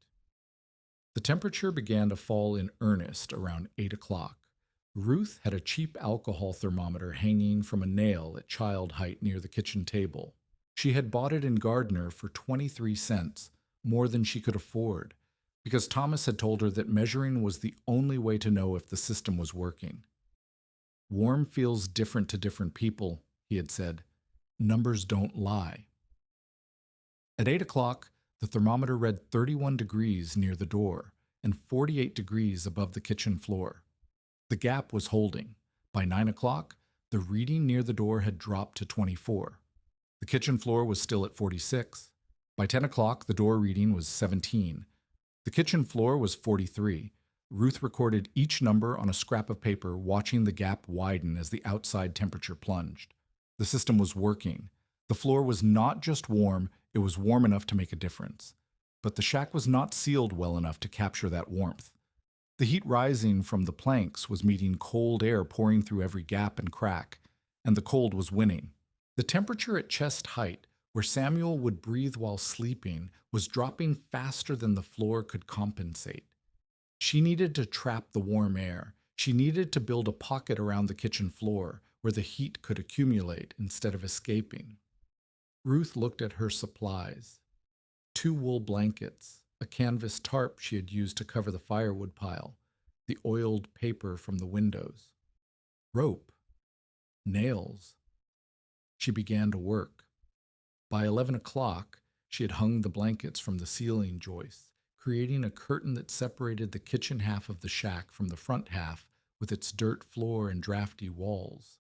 The temperature began to fall in earnest around 8 o'clock. Ruth had a cheap alcohol thermometer hanging from a nail at child height near the kitchen table. She had bought it in Gardner for 23 cents, more than she could afford, because Thomas had told her that measuring was the only way to know if the system was working. Warm feels different to different people, he had said. Numbers don't lie. At 8 o'clock, the thermometer read 31 degrees near the door and 48 degrees above the kitchen floor. The gap was holding. By 9 o'clock, the reading near the door had dropped to 24. The kitchen floor was still at 46. By 10 o'clock, the door reading was 17. The kitchen floor was 43. Ruth recorded each number on a scrap of paper, watching the gap widen as the outside temperature plunged. The system was working. The floor was not just warm, it was warm enough to make a difference. But the shack was not sealed well enough to capture that warmth. The heat rising from the planks was meeting cold air pouring through every gap and crack, and the cold was winning. The temperature at chest height, where Samuel would breathe while sleeping, was dropping faster than the floor could compensate. She needed to trap the warm air. She needed to build a pocket around the kitchen floor where the heat could accumulate instead of escaping. Ruth looked at her supplies. 2 wool blankets, a canvas tarp she had used to cover the firewood pile, the oiled paper from the windows, rope, nails. She began to work. By 11 o'clock, she had hung the blankets from the ceiling joists, creating a curtain that separated the kitchen half of the shack from the front half with its dirt floor and drafty walls.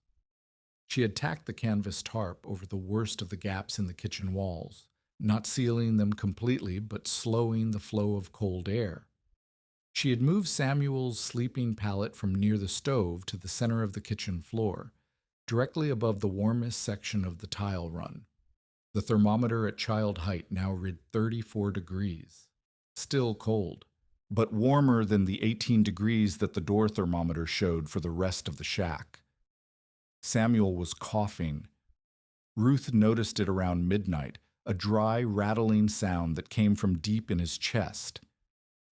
She had tacked the canvas tarp over the worst of the gaps in the kitchen walls, not sealing them completely, but slowing the flow of cold air. She had moved Samuel's sleeping pallet from near the stove to the center of the kitchen floor, directly above the warmest section of the tile run. The thermometer at child height now read 34 degrees. Still cold, but warmer than the 18 degrees that the door thermometer showed for the rest of the shack. Samuel was coughing. Ruth noticed it around midnight, a dry, rattling sound that came from deep in his chest.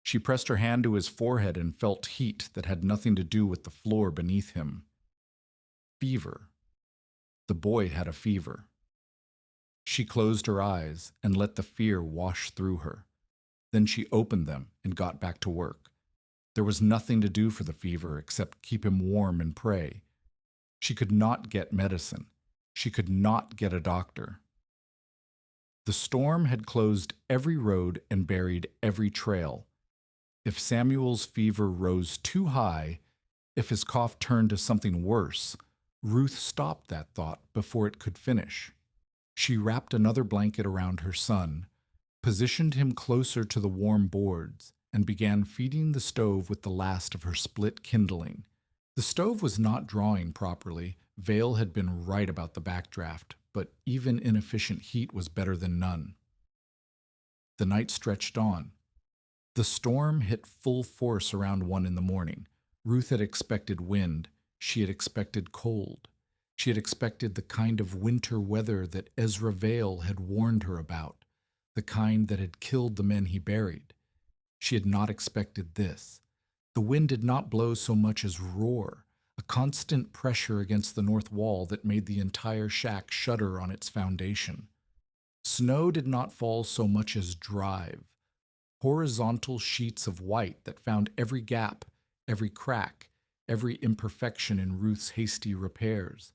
She pressed her hand to his forehead and felt heat that had nothing to do with the floor beneath him. Fever. The boy had a fever. She closed her eyes and let the fear wash through her. Then she opened them and got back to work. There was nothing to do for the fever except keep him warm and pray. She could not get medicine. She could not get a doctor. The storm had closed every road and buried every trail. If Samuel's fever rose too high, if his cough turned to something worse, Ruth stopped that thought before it could finish. She wrapped another blanket around her son, positioned him closer to the warm boards, and began feeding the stove with the last of her split kindling. The stove was not drawing properly. Vale had been right about the backdraft, but even inefficient heat was better than none. The night stretched on. The storm hit full force around 1 in the morning. Ruth had expected wind. She had expected cold. She had expected the kind of winter weather that Ezra Vale had warned her about, the kind that had killed the men he buried. She had not expected this. The wind did not blow so much as roar, a constant pressure against the north wall that made the entire shack shudder on its foundation. Snow did not fall so much as drive, horizontal sheets of white that found every gap, every crack, every imperfection in Ruth's hasty repairs.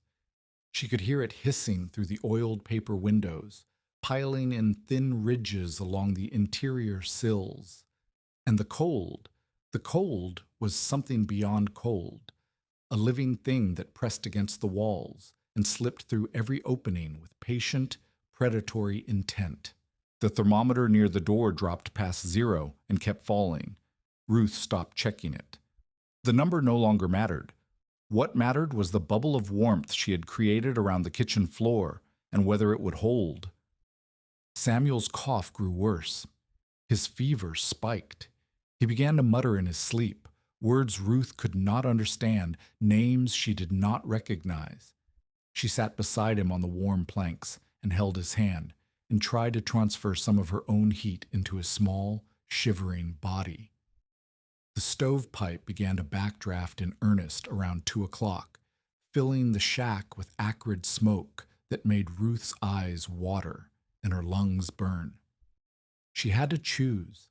She could hear it hissing through the oiled paper windows, piling in thin ridges along the interior sills. And the cold was something beyond cold, a living thing that pressed against the walls and slipped through every opening with patient, predatory intent. The thermometer near the door dropped past 0 and kept falling. Ruth stopped checking it. The number no longer mattered. What mattered was the bubble of warmth she had created around the kitchen floor and whether it would hold. Samuel's cough grew worse. His fever spiked. He began to mutter in his sleep, words Ruth could not understand, names she did not recognize. She sat beside him on the warm planks and held his hand and tried to transfer some of her own heat into his small, shivering body. The stovepipe began to backdraft in earnest around 2 o'clock, filling the shack with acrid smoke that made Ruth's eyes water and her lungs burn. She had to choose: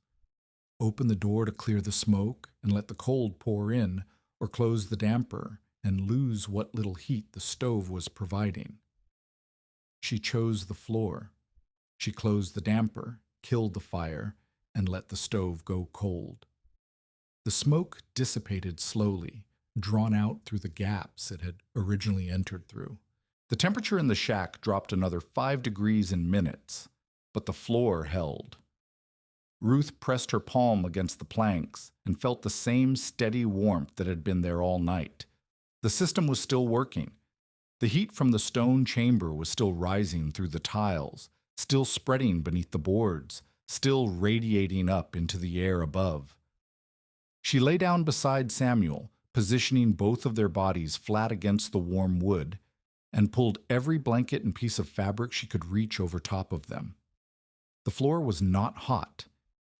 open the door to clear the smoke and let the cold pour in, or close the damper and lose what little heat the stove was providing. She chose the floor. She closed the damper, killed the fire, and let the stove go cold. The smoke dissipated slowly, drawn out through the gaps it had originally entered through. The temperature in the shack dropped another 5 degrees in minutes, but the floor held. Ruth pressed her palm against the planks and felt the same steady warmth that had been there all night. The system was still working. The heat from the stone chamber was still rising through the tiles, still spreading beneath the boards, still radiating up into the air above. She lay down beside Samuel, positioning both of their bodies flat against the warm wood, and pulled every blanket and piece of fabric she could reach over top of them. The floor was not hot.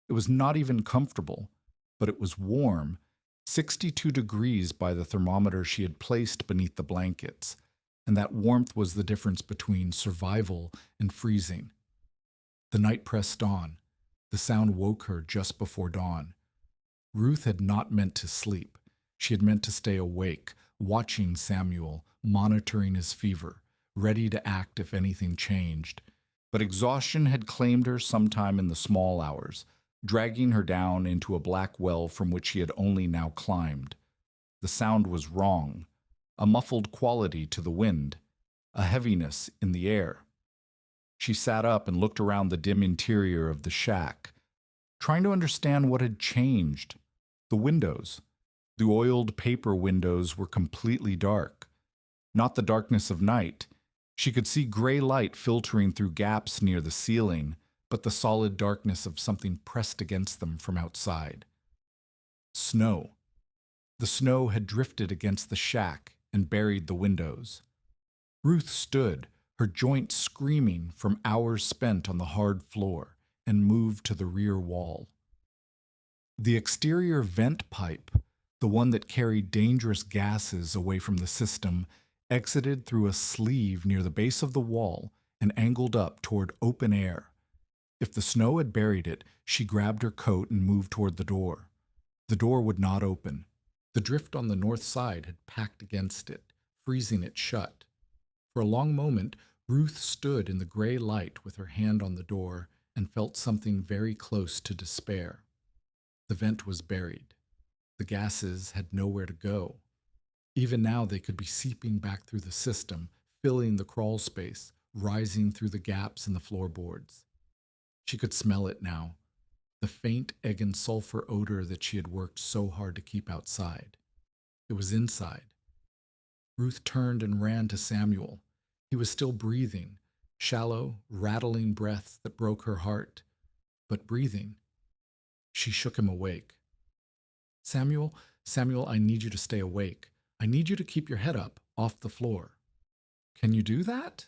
It was not even comfortable, but it was warm, 62 degrees by the thermometer she had placed beneath the blankets, and that warmth was the difference between survival and freezing. The night pressed on. The sound woke her just before dawn. Ruth had not meant to sleep. She had meant to stay awake, watching Samuel, monitoring his fever, ready to act if anything changed. But exhaustion had claimed her sometime in the small hours, dragging her down into a black well from which she had only now climbed. The sound was wrong, a muffled quality to the wind, a heaviness in the air. She sat up and looked around the dim interior of the shack, trying to understand what had changed. The windows. The oiled paper windows were completely dark. Not the darkness of night. She could see gray light filtering through gaps near the ceiling, but the solid darkness of something pressed against them from outside. Snow. The snow had drifted against the shack and buried the windows. Ruth stood, her joints screaming from hours spent on the hard floor, and moved to the rear wall. The exterior vent pipe, the one that carried dangerous gases away from the system, exited through a sleeve near the base of the wall and angled up toward open air. If the snow had buried it, she grabbed her coat and moved toward the door. The door would not open. The drift on the north side had packed against it, freezing it shut. For a long moment, Ruth stood in the gray light with her hand on the door and felt something very close to despair. The vent was buried. The gases had nowhere to go. Even now they could be seeping back through the system, filling the crawl space, rising through the gaps in the floorboards. She could smell it now, the faint egg and sulfur odor that she had worked so hard to keep outside. It was inside. Ruth turned and ran to Samuel. He was still breathing, shallow, rattling breaths that broke her heart, but breathing. She shook him awake. Samuel, Samuel, I need you to stay awake. I need you to keep your head up, off the floor. Can you do that?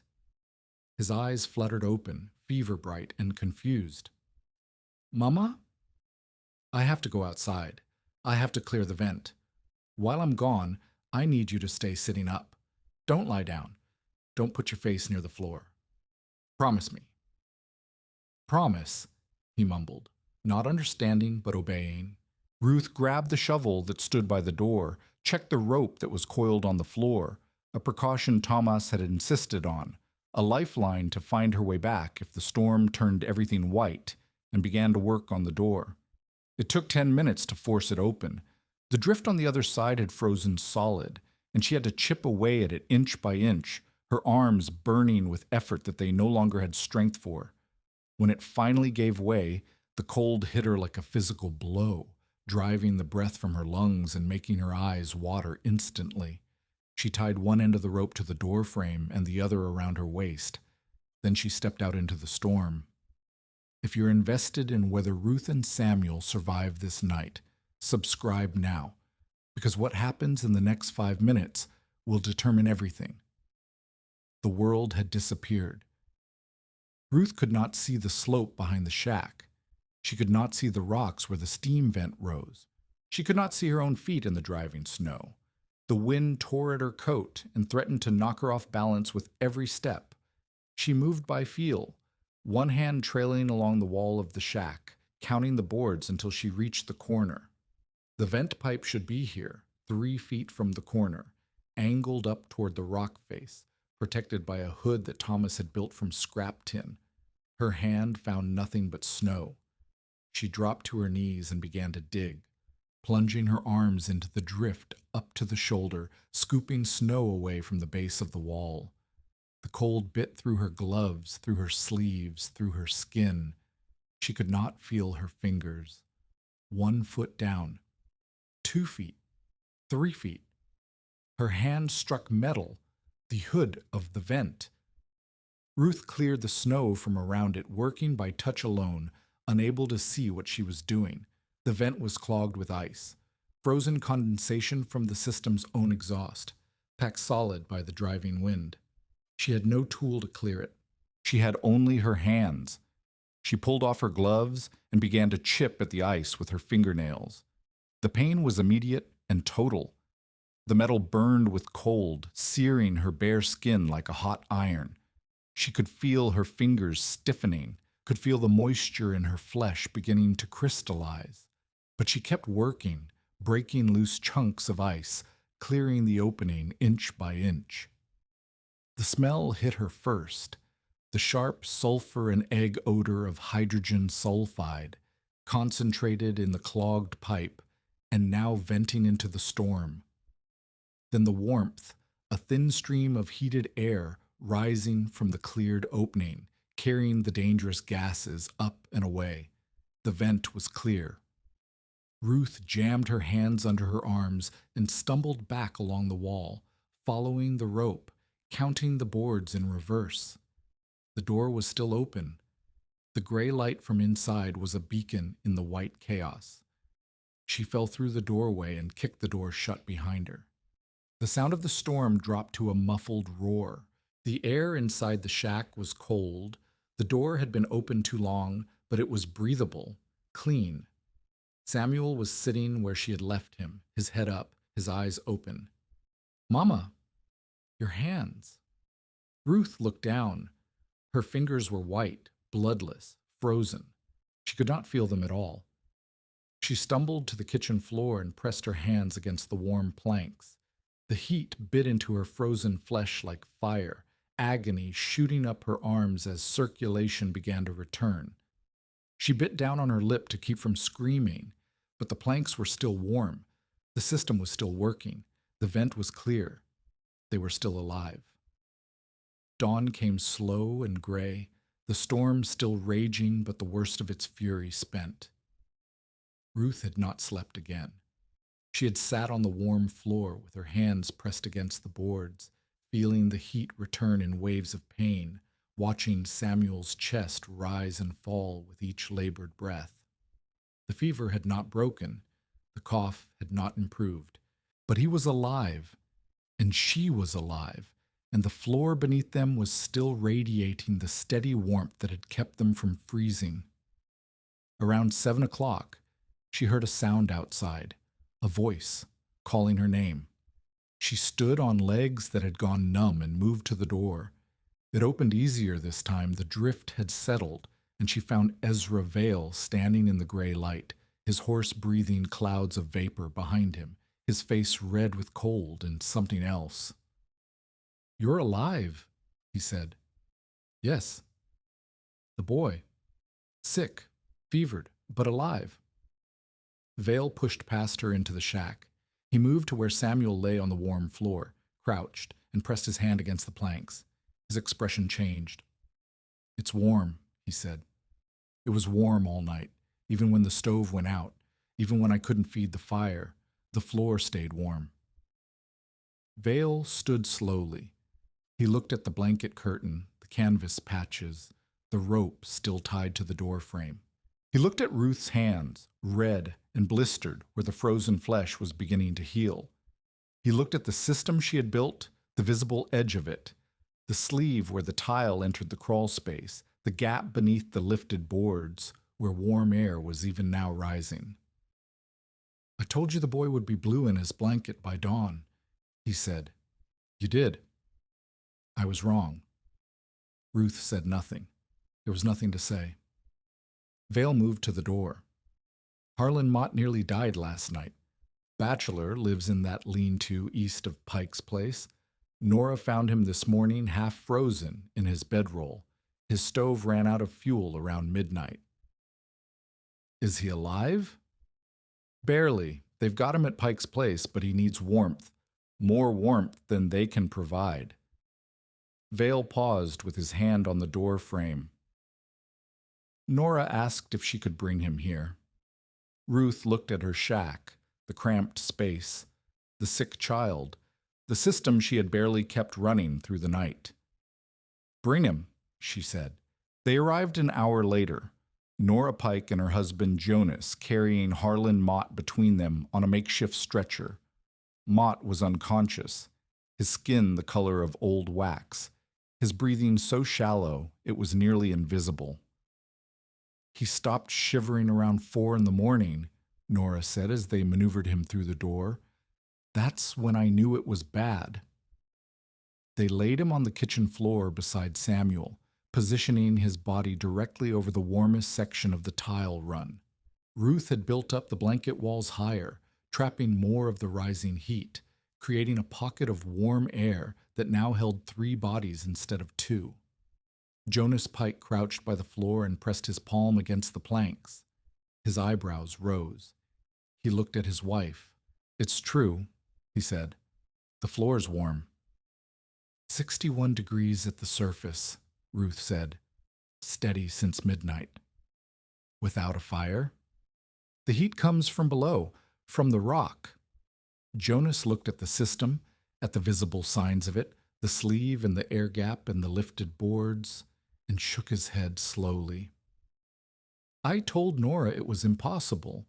His eyes fluttered open, fever bright and confused. Mama? I have to go outside. I have to clear the vent. While I'm gone, I need you to stay sitting up. Don't lie down. Don't put your face near the floor. Promise me. Promise, he mumbled, not understanding but obeying. Ruth grabbed the shovel that stood by the door, checked the rope that was coiled on the floor, a precaution Thomas had insisted on, a lifeline to find her way back if the storm turned everything white, and began to work on the door. It took 10 minutes to force it open. The drift on the other side had frozen solid, and she had to chip away at it inch by inch, her arms burning with effort that they no longer had strength for. When it finally gave way, the cold hit her like a physical blow, driving the breath from her lungs and making her eyes water instantly. She tied one end of the rope to the door frame and the other around her waist. Then she stepped out into the storm. If you're invested in whether Ruth and Samuel survive this night, subscribe now, because what happens in the next 5 minutes will determine everything. The world had disappeared. Ruth could not see the slope behind the shack. She could not see the rocks where the steam vent rose. She could not see her own feet in the driving snow. The wind tore at her coat and threatened to knock her off balance with every step. She moved by feel, one hand trailing along the wall of the shack, counting the boards until she reached the corner. The vent pipe should be here, 3 feet from the corner, angled up toward the rock face, protected by a hood that Thomas had built from scrap tin. Her hand found nothing but snow. She dropped to her knees and began to dig, plunging her arms into the drift up to the shoulder, scooping snow away from the base of the wall. The cold bit through her gloves, through her sleeves, through her skin. She could not feel her fingers. 1 foot down, 2 feet, 3 feet. Her hand struck metal, the hood of the vent. Ruth cleared the snow from around it, working by touch alone, unable to see what she was doing. The vent was clogged with ice, frozen condensation from the system's own exhaust, packed solid by the driving wind. She had no tool to clear it. She had only her hands. She pulled off her gloves and began to chip at the ice with her fingernails. The pain was immediate and total. The metal burned with cold, searing her bare skin like a hot iron. She could feel her fingers stiffening, could feel the moisture in her flesh beginning to crystallize. But she kept working, breaking loose chunks of ice, clearing the opening inch by inch. The smell hit her first, the sharp sulfur and egg odor of hydrogen sulfide, concentrated in the clogged pipe and now venting into the storm. Then the warmth, a thin stream of heated air rising from the cleared opening, carrying the dangerous gases up and away. The vent was clear. Ruth jammed her hands under her arms and stumbled back along the wall, following the rope, counting the boards in reverse. The door was still open. The gray light from inside was a beacon in the white chaos. She fell through the doorway and kicked the door shut behind her. The sound of the storm dropped to a muffled roar. The air inside the shack was cold. The door had been open too long, but it was breathable, clean. Samuel was sitting where she had left him, his head up, his eyes open. "Mama, your hands." Ruth looked down. Her fingers were white, bloodless, frozen. She could not feel them at all. She stumbled to the kitchen floor and pressed her hands against the warm planks. The heat bit into her frozen flesh like fire, agony shooting up her arms as circulation began to return. She bit down on her lip to keep from screaming, but the planks were still warm. The system was still working. The vent was clear. They were still alive. Dawn came slow and gray, the storm still raging, but the worst of its fury spent. Ruth had not slept again. She had sat on the warm floor with her hands pressed against the boards, feeling the heat return in waves of pain, watching Samuel's chest rise and fall with each labored breath. The fever had not broken, the cough had not improved, but he was alive, and she was alive, and the floor beneath them was still radiating the steady warmth that had kept them from freezing. Around 7 o'clock, she heard a sound outside, a voice calling her name. She stood on legs that had gone numb and moved to the door. It opened easier this time. The drift had settled, and she found Ezra Vale standing in the gray light, his horse breathing clouds of vapor behind him, his face red with cold and something else. "You're alive," he said. "Yes." "The boy. Sick, fevered, but alive." Vale pushed past her into the shack. He moved to where Samuel lay on the warm floor, crouched, and pressed his hand against the planks. His expression changed. "It's warm," he said. "It was warm all night, even when the stove went out, even when I couldn't feed the fire. The floor stayed warm." Vale stood slowly. He looked at the blanket curtain, the canvas patches, the rope still tied to the door frame. He looked at Ruth's hands, red and blistered where the frozen flesh was beginning to heal. He looked at the system she had built, the visible edge of it, the sleeve where the tile entered the crawl space, the gap beneath the lifted boards where warm air was even now rising. "I told you the boy would be blue in his blanket by dawn," he said. "You did." "I was wrong." Ruth said nothing. There was nothing to say. Vale moved to the door. "Harlan Mott nearly died last night. Bachelor lives in that lean-to east of Pike's place. Nora found him this morning half frozen in his bedroll. His stove ran out of fuel around midnight." "Is he alive?" "Barely. They've got him at Pike's place, but he needs warmth. More warmth than they can provide." Vale paused with his hand on the door frame. Nora asked if she could bring him here. Ruth looked at her shack, the cramped space, the sick child, the system she had barely kept running through the night. "Bring him," she said. They arrived an hour later, Nora Pike and her husband Jonas carrying Harlan Mott between them on a makeshift stretcher. Mott was unconscious, his skin the color of old wax, his breathing so shallow it was nearly invisible. "He stopped shivering around 4 in the morning, Nora said as they maneuvered him through the door. "That's when I knew it was bad." They laid him on the kitchen floor beside Samuel, positioning his body directly over the warmest section of the tile run. Ruth had built up the blanket walls higher, trapping more of the rising heat, creating a pocket of warm air that now held 3 bodies instead of 2. Jonas Pike crouched by the floor and pressed his palm against the planks. His eyebrows rose. He looked at his wife. "It's true," he said. "The floor's warm." 61 degrees at the surface, Ruth said. "Steady since midnight." "Without a fire?" "The heat comes from below, from the rock." Jonas looked at the system, at the visible signs of it, the sleeve and the air gap and the lifted boards, and shook his head slowly. "I told Nora it was impossible.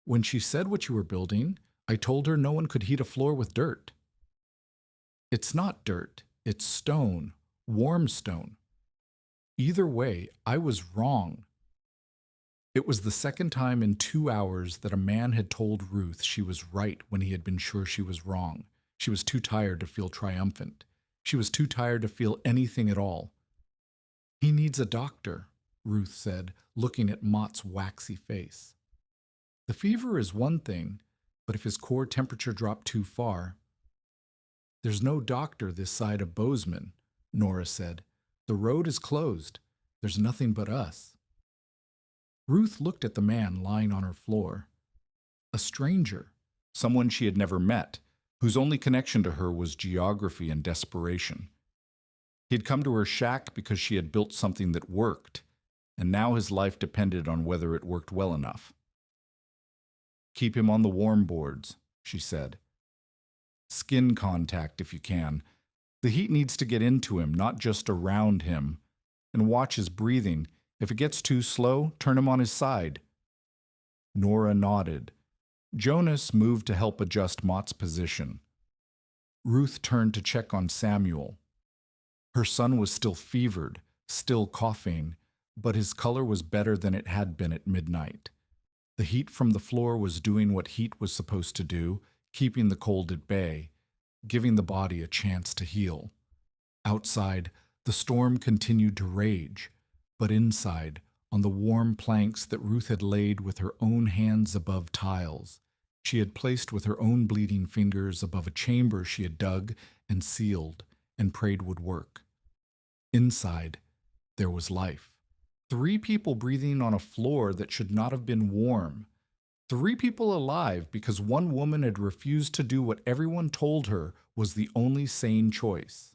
When she said what you were building, I told her no one could heat a floor with dirt." "It's not dirt, it's stone, warm stone. Either way, I was wrong." It was the second time in 2 hours that a man had told Ruth she was right when he had been sure she was wrong. She was too tired to feel triumphant. She was too tired to feel anything at all. "He needs a doctor," Ruth said, looking at Mott's waxy face. "The fever is one thing, but if his core temperature dropped too far—" "There's no doctor this side of Bozeman. Nora said. "The road is closed. There's nothing but us." Ruth looked at the man lying on her floor. A stranger, someone she had never met, whose only connection to her was geography and desperation. He had come to her shack because she had built something that worked, and now his life depended on whether it worked well enough. "Keep him on the warm boards," she said. "Skin contact if you can. The heat needs to get into him, not just around him. And watch his breathing. If it gets too slow, turn him on his side." Nora nodded. Jonas moved to help adjust Mott's position. Ruth turned to check on Samuel. Her son was still fevered, still coughing, but his color was better than it had been at midnight. The heat from the floor was doing what heat was supposed to do, keeping the cold at bay, giving the body a chance to heal. Outside, the storm continued to rage, but inside, on the warm planks that Ruth had laid with her own hands above tiles, she had placed with her own bleeding fingers above a chamber she had dug and sealed and prayed would work. Inside, there was life. 3 people breathing on a floor that should not have been warm. 3 people alive because one woman had refused to do what everyone told her was the only sane choice.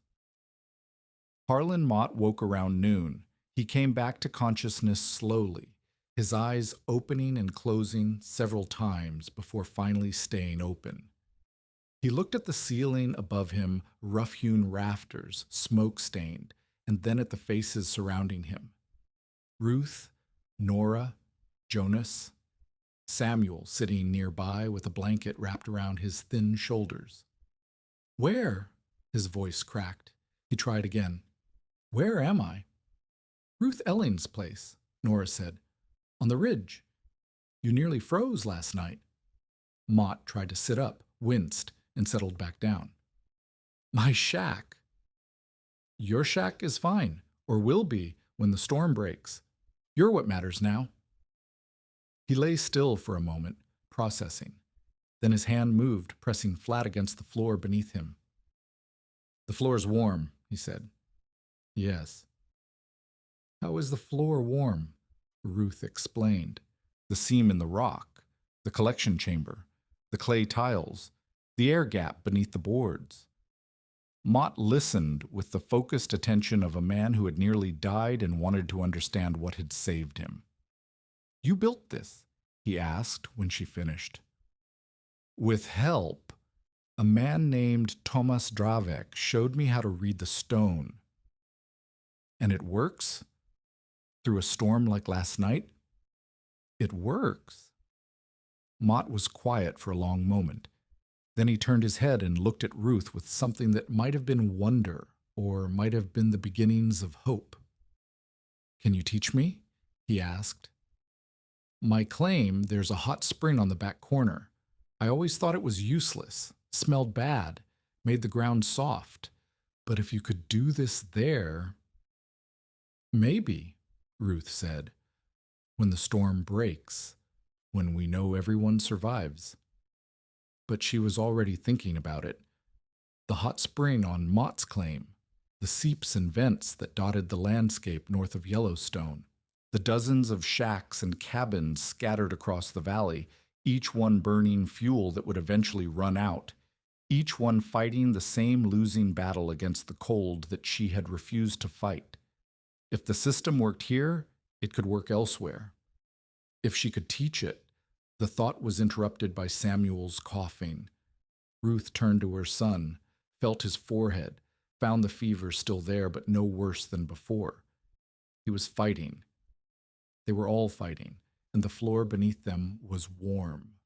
Harlan Mott woke around noon. He came back to consciousness slowly, his eyes opening and closing several times before finally staying open. He looked at the ceiling above him, rough-hewn rafters, smoke-stained, and then at the faces surrounding him. Ruth, Nora, Jonas, Samuel sitting nearby with a blanket wrapped around his thin shoulders. "Where?" His voice cracked. He tried again. "Where am I?" "Ruth Elling's place," Nora said. "On the ridge. You nearly froze last night." Mott tried to sit up, winced, and settled back down. "My shack." "Your shack is fine, or will be when the storm breaks. You're what matters now." He lay still for a moment, processing. Then his hand moved, pressing flat against the floor beneath him. "The floor's warm," he said. "Yes." "How is the floor warm?" Ruth explained. "The seam in the rock, the collection chamber, the clay tiles, the air gap beneath the boards." Mott listened with the focused attention of a man who had nearly died and wanted to understand what had saved him. "You built this?" he asked when she finished. "With help. A man named Tomas Dravek showed me how to read the stone." "And it works? Through a storm like last night?" "It works." Mott was quiet for a long moment. Then he turned his head and looked at Ruth with something that might have been wonder or might have been the beginnings of hope. "Can you teach me?" he asked. "My claim there's a hot spring on the back corner. I always thought it was useless, smelled bad, made the ground soft. But if you could do this there—" "Maybe," Ruth said, "when the storm breaks, when we know everyone survives." But she was already thinking about it. The hot spring on Mott's claim, the seeps and vents that dotted the landscape north of Yellowstone, the dozens of shacks and cabins scattered across the valley, each one burning fuel that would eventually run out, each one fighting the same losing battle against the cold that she had refused to fight. If the system worked here, it could work elsewhere. If she could teach it. The thought was interrupted by Samuel's coughing. Ruth turned to her son, felt his forehead, found the fever still there but no worse than before. He was fighting. They were all fighting, and the floor beneath them was warm.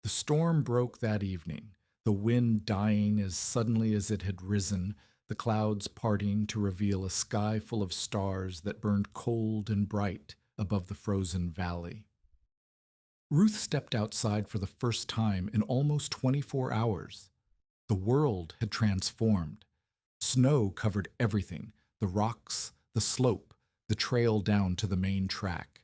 The storm broke that evening, the wind dying as suddenly as it had risen, the clouds parting to reveal a sky full of stars that burned cold and bright above the frozen valley. Ruth stepped outside for the first time in almost 24 hours. The world had transformed. Snow covered everything, the rocks, the slope, the trail down to the main track.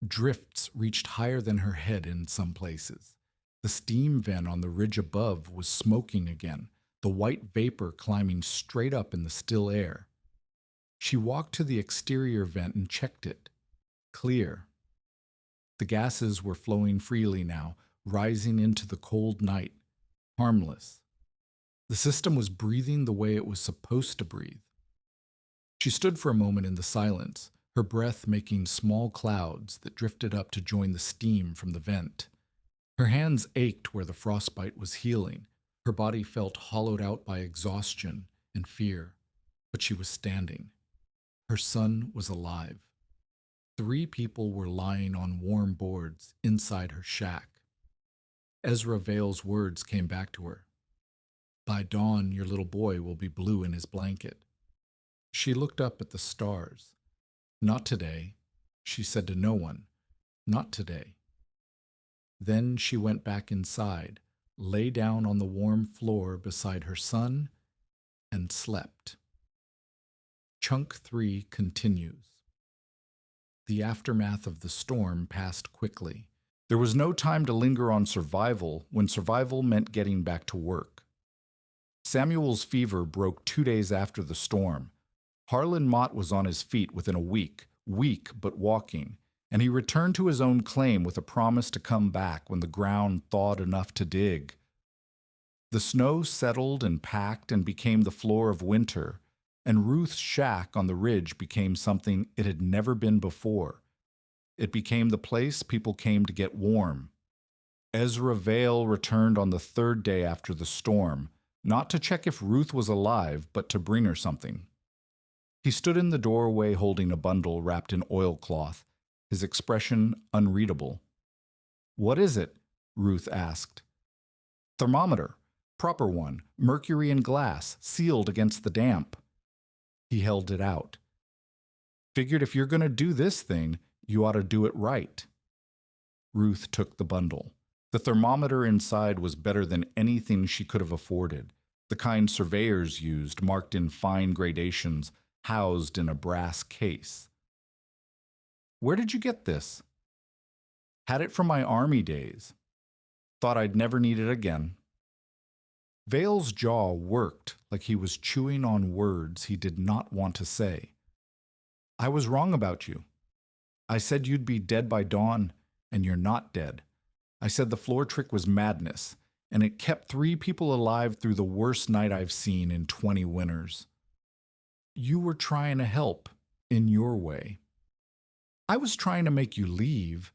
Drifts reached higher than her head in some places. The steam vent on the ridge above was smoking again, the white vapor climbing straight up in the still air. She walked to the exterior vent and checked it. Clear. The gases were flowing freely now, rising into the cold night, harmless. The system was breathing the way it was supposed to breathe. She stood for a moment in the silence, her breath making small clouds that drifted up to join the steam from the vent. Her hands ached where the frostbite was healing. Her body felt hollowed out by exhaustion and fear, but she was standing. Her son was alive. 3 people were lying on warm boards inside her shack. Ezra Vale's words came back to her. By dawn, your little boy will be blue in his blanket. She looked up at the stars. Not today, she said to no one. Not today. Then she went back inside, lay down on the warm floor beside her son, and slept. Chunk 3 continues. The aftermath of the storm passed quickly. There was no time to linger on survival when survival meant getting back to work. Samuel's fever broke 2 days after the storm. Harlan Mott was on his feet within a week, weak but walking, and he returned to his own claim with a promise to come back when the ground thawed enough to dig. The snow settled and packed and became the floor of winter, and Ruth's shack on the ridge became something it had never been before. It became the place people came to get warm. Ezra Vale returned on the 3rd day after the storm, not to check if Ruth was alive, but to bring her something. He stood in the doorway holding a bundle wrapped in oilcloth, his expression unreadable. What is it? Ruth asked. Thermometer. Proper one. Mercury in glass, sealed against the damp. He held it out. Figured if you're going to do this thing, you ought to do it right. Ruth took the bundle. The thermometer inside was better than anything she could have afforded, the kind surveyors used, marked in fine gradations, housed in a brass case. Where did you get this? Had it from my army days. Thought I'd never need it again. Vale's jaw worked like he was chewing on words he did not want to say. I was wrong about you. I said you'd be dead by dawn, and you're not dead. I said the floor trick was madness, and it kept 3 people alive through the worst night I've seen in 20 winters. You were trying to help, in your way. I was trying to make you leave,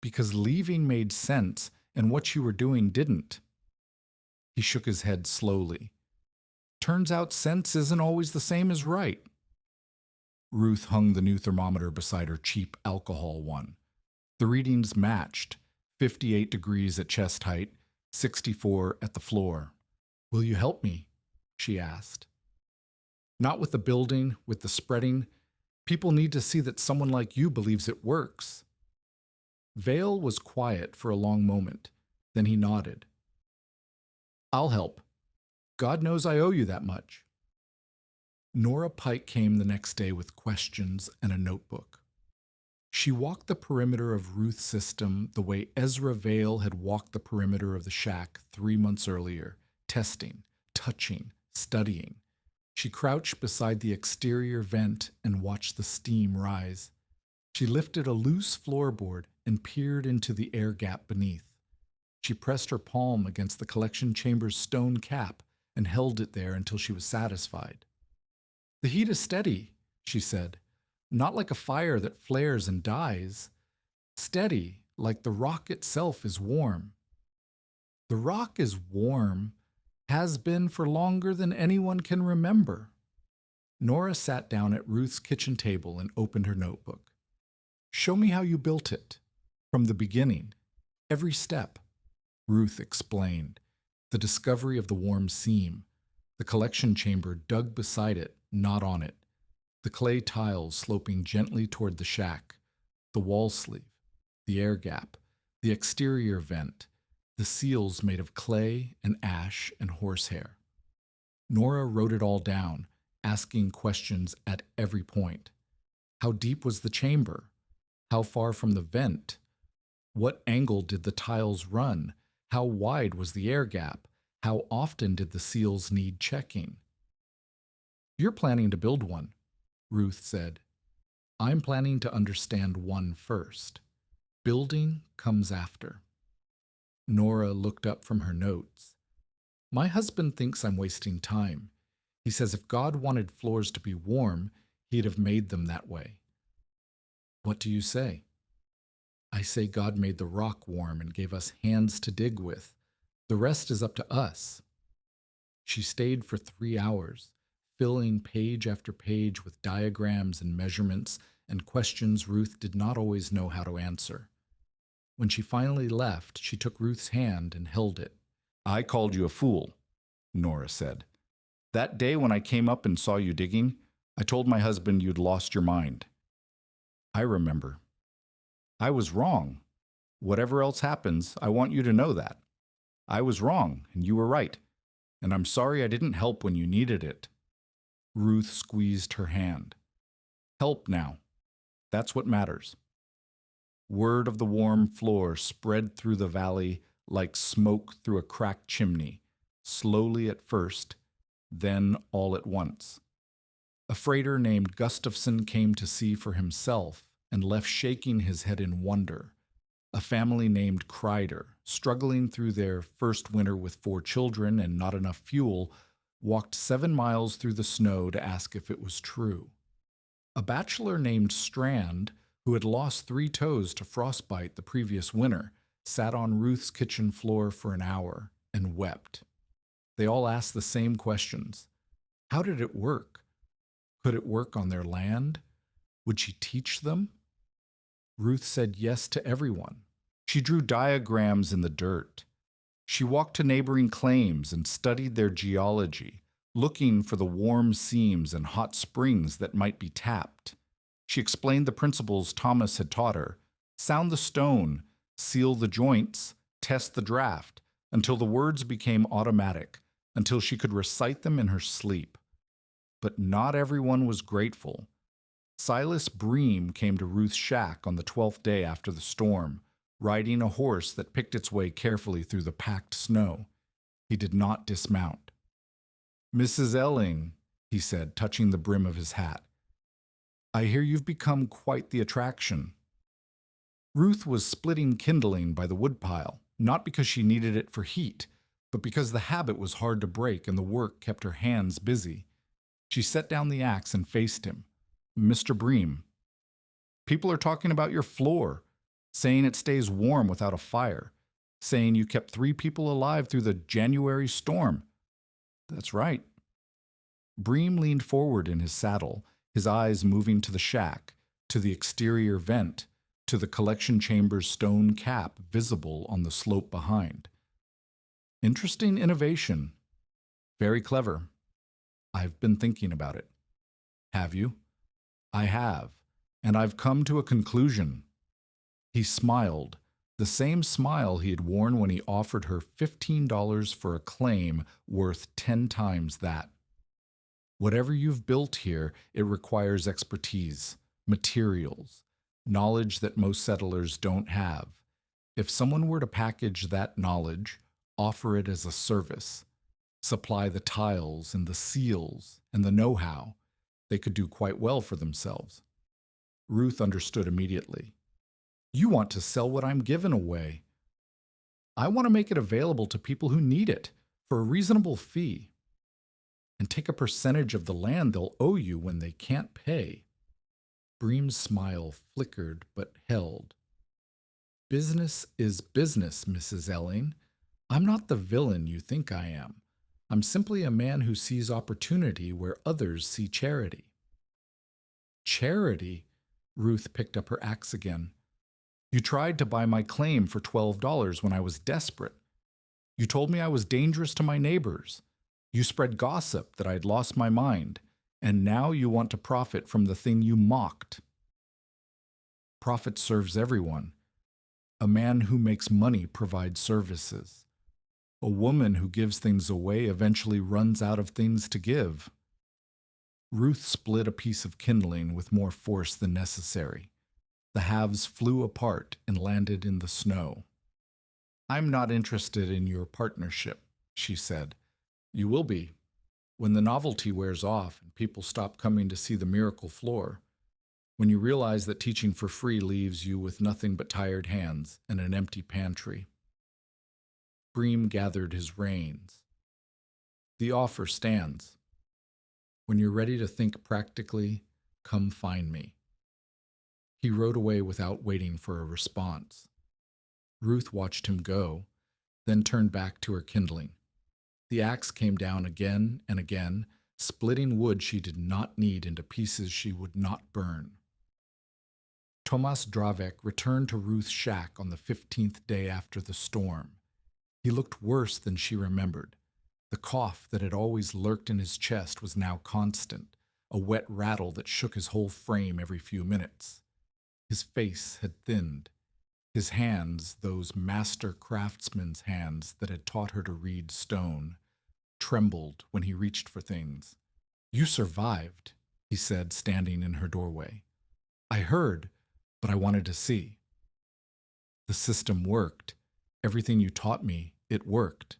because leaving made sense, and what you were doing didn't. He shook his head slowly. Turns out sense isn't always the same as right. Ruth hung the new thermometer beside her cheap alcohol one. The readings matched, 58 degrees at chest height, 64 at the floor. Will you help me? She asked. Not with the building, with the spreading. People need to see that someone like you believes it works. Vale was quiet for a long moment. Then he nodded. I'll help. God knows I owe you that much. Nora Pike came the next day with questions and a notebook. She walked the perimeter of Ruth's system the way Ezra Vale had walked the perimeter of the shack 3 months earlier, testing, touching, studying. She crouched beside the exterior vent and watched the steam rise. She lifted a loose floorboard and peered into the air gap beneath. She pressed her palm against the collection chamber's stone cap and held it there until she was satisfied. The heat is steady, she said, not like a fire that flares and dies. Steady, like the rock itself is warm. The rock is warm, has been for longer than anyone can remember. Nora sat down at Ruth's kitchen table and opened her notebook. Show me how you built it. From the beginning. Every step. Ruth explained. The discovery of the warm seam. The collection chamber dug beside it, not on it. The clay tiles sloping gently toward the shack. The wall sleeve. The air gap. The exterior vent. The seals made of clay and ash and horsehair. Nora wrote it all down, asking questions at every point. How deep was the chamber? How far from the vent? What angle did the tiles run? How wide was the air gap? How often did the seals need checking? You're planning to build one, Ruth said. I'm planning to understand one first. Building comes after. Nora looked up from her notes. My husband thinks I'm wasting time. He says if God wanted floors to be warm, he'd have made them that way. What do you say? I say God made the rock warm and gave us hands to dig with. The rest is up to us. She stayed for 3 hours, filling page after page with diagrams and measurements and questions Ruth did not always know how to answer. When she finally left, she took Ruth's hand and held it. I called you a fool, Nora said. That day when I came up and saw you digging, I told my husband you'd lost your mind. I remember. I was wrong. Whatever else happens, I want you to know that. I was wrong, and you were right. And I'm sorry I didn't help when you needed it. Ruth squeezed her hand. Help now. That's what matters. Word of the warm floor spread through the valley like smoke through a cracked chimney, slowly at first, then all at once. A freighter named Gustafson came to see for himself and left shaking his head in wonder. A family named Kreider, struggling through their first winter with 4 children and not enough fuel, walked 7 miles through the snow to ask if it was true. A bachelor named Strand, who had lost 3 toes to frostbite the previous winter, sat on Ruth's kitchen floor for an hour and wept. They all asked the same questions. How did it work? Could it work on their land? Would she teach them? Ruth said yes to everyone. She drew diagrams in the dirt. She walked to neighboring claims and studied their geology, looking for the warm seams and hot springs that might be tapped. She explained the principles Thomas had taught her: sound the stone, seal the joints, test the draft, until the words became automatic, until she could recite them in her sleep. But not everyone was grateful. Silas Bream came to Ruth's shack on the 12th day after the storm, riding a horse that picked its way carefully through the packed snow. He did not dismount. Mrs. Elling, he said, touching the brim of his hat, I hear you've become quite the attraction. Ruth was splitting kindling by the woodpile, not because she needed it for heat, but because the habit was hard to break and the work kept her hands busy. She set down the axe and faced him. Mr. Bream, people are talking about your floor, saying it stays warm without a fire, saying you kept 3 people alive through the January storm. That's right. Bream leaned forward in his saddle, his eyes moving to the shack, to the exterior vent, to the collection chamber's stone cap visible on the slope behind. Interesting innovation. Very clever. I've been thinking about it. Have you? I have, and I've come to a conclusion. He smiled, the same smile he had worn when he offered her $15 for a claim worth 10 times that. Whatever you've built here, it requires expertise, materials, knowledge that most settlers don't have. If someone were to package that knowledge, offer it as a service, supply the tiles and the seals and the know-how, they could do quite well for themselves. Ruth understood immediately. You want to sell what I'm giving away. I want to make it available to people who need it for a reasonable fee, and take a percentage of the land they'll owe you when they can't pay. Bream's smile flickered but held. Business is business, Mrs. Elling. I'm not the villain you think I am. I'm simply a man who sees opportunity where others see charity. Charity? Ruth picked up her axe again. You tried to buy my claim for $12 when I was desperate. You told me I was dangerous to my neighbors. You spread gossip that I had lost my mind, and now you want to profit from the thing you mocked. Profit serves everyone. A man who makes money provides services. A woman who gives things away eventually runs out of things to give. Ruth split a piece of kindling with more force than necessary. The halves flew apart and landed in the snow. I'm not interested in your partnership, she said. You will be, when the novelty wears off and people stop coming to see the miracle floor. When you realize that teaching for free leaves you with nothing but tired hands and an empty pantry. Bream gathered his reins. The offer stands. When you're ready to think practically, come find me. He rode away without waiting for a response. Ruth watched him go, then turned back to her kindling. The axe came down again and again, splitting wood she did not need into pieces she would not burn. Tomas Dravek returned to Ruth's shack on the 15th day after the storm. He looked worse than she remembered. The cough that had always lurked in his chest was now constant, a wet rattle that shook his whole frame every few minutes. His face had thinned. His hands, those master craftsman's hands that had taught her to read stone, trembled when he reached for things. You survived, he said, standing in her doorway. I heard, but I wanted to see. The system worked. Everything you taught me, it worked.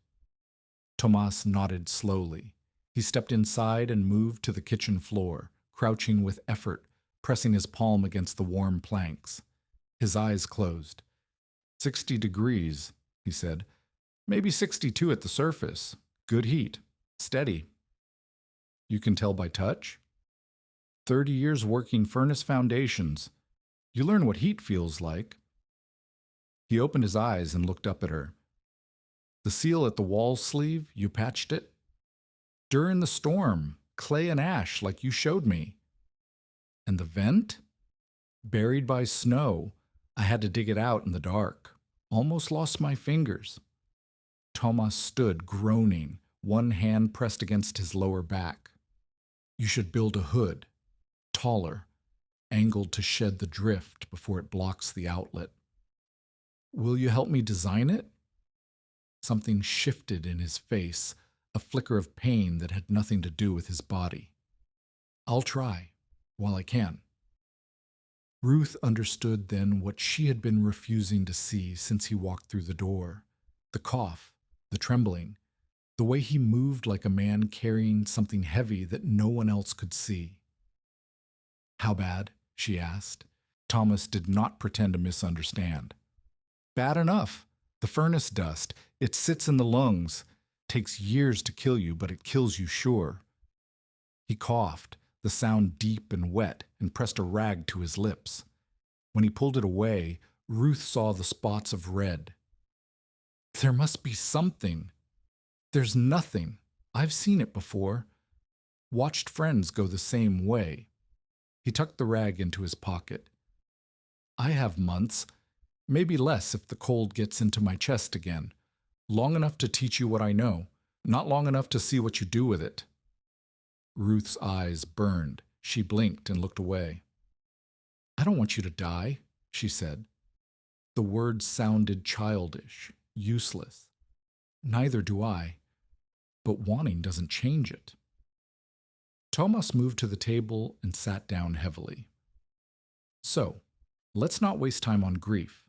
Tomas nodded slowly. He stepped inside and moved to the kitchen floor, crouching with effort, pressing his palm against the warm planks. His eyes closed. 60 degrees, he said. Maybe 62 at the surface. Good heat. Steady. You can tell by touch? 30 years working furnace foundations. You learn what heat feels like. He opened his eyes and looked up at her. The seal at the wall sleeve, you patched it? During the storm, clay and ash like you showed me. And the vent? Buried by snow, I had to dig it out in the dark. Almost lost my fingers. Tomas stood groaning, one hand pressed against his lower back. You should build a hood, taller, angled to shed the drift before it blocks the outlet. Will you help me design it? Something shifted in his face, a flicker of pain that had nothing to do with his body. I'll try, while I can. Ruth understood then what she had been refusing to see since he walked through the door. The cough, the trembling, the way he moved like a man carrying something heavy that no one else could see. How bad? She asked. Thomas did not pretend to misunderstand. Bad enough. The furnace dust. It sits in the lungs. Takes years to kill you, but it kills you sure. He coughed, the sound deep and wet, and pressed a rag to his lips. When he pulled it away, Ruth saw the spots of red. There must be something. There's nothing. I've seen it before. Watched friends go the same way. He tucked the rag into his pocket. I have months, maybe less if the cold gets into my chest again. Long enough to teach you what I know, not long enough to see what you do with it. Ruth's eyes burned. She blinked and looked away. I don't want you to die, she said. The words sounded childish, useless. Neither do I, but wanting doesn't change it. Tomas moved to the table and sat down heavily. So, let's not waste time on grief.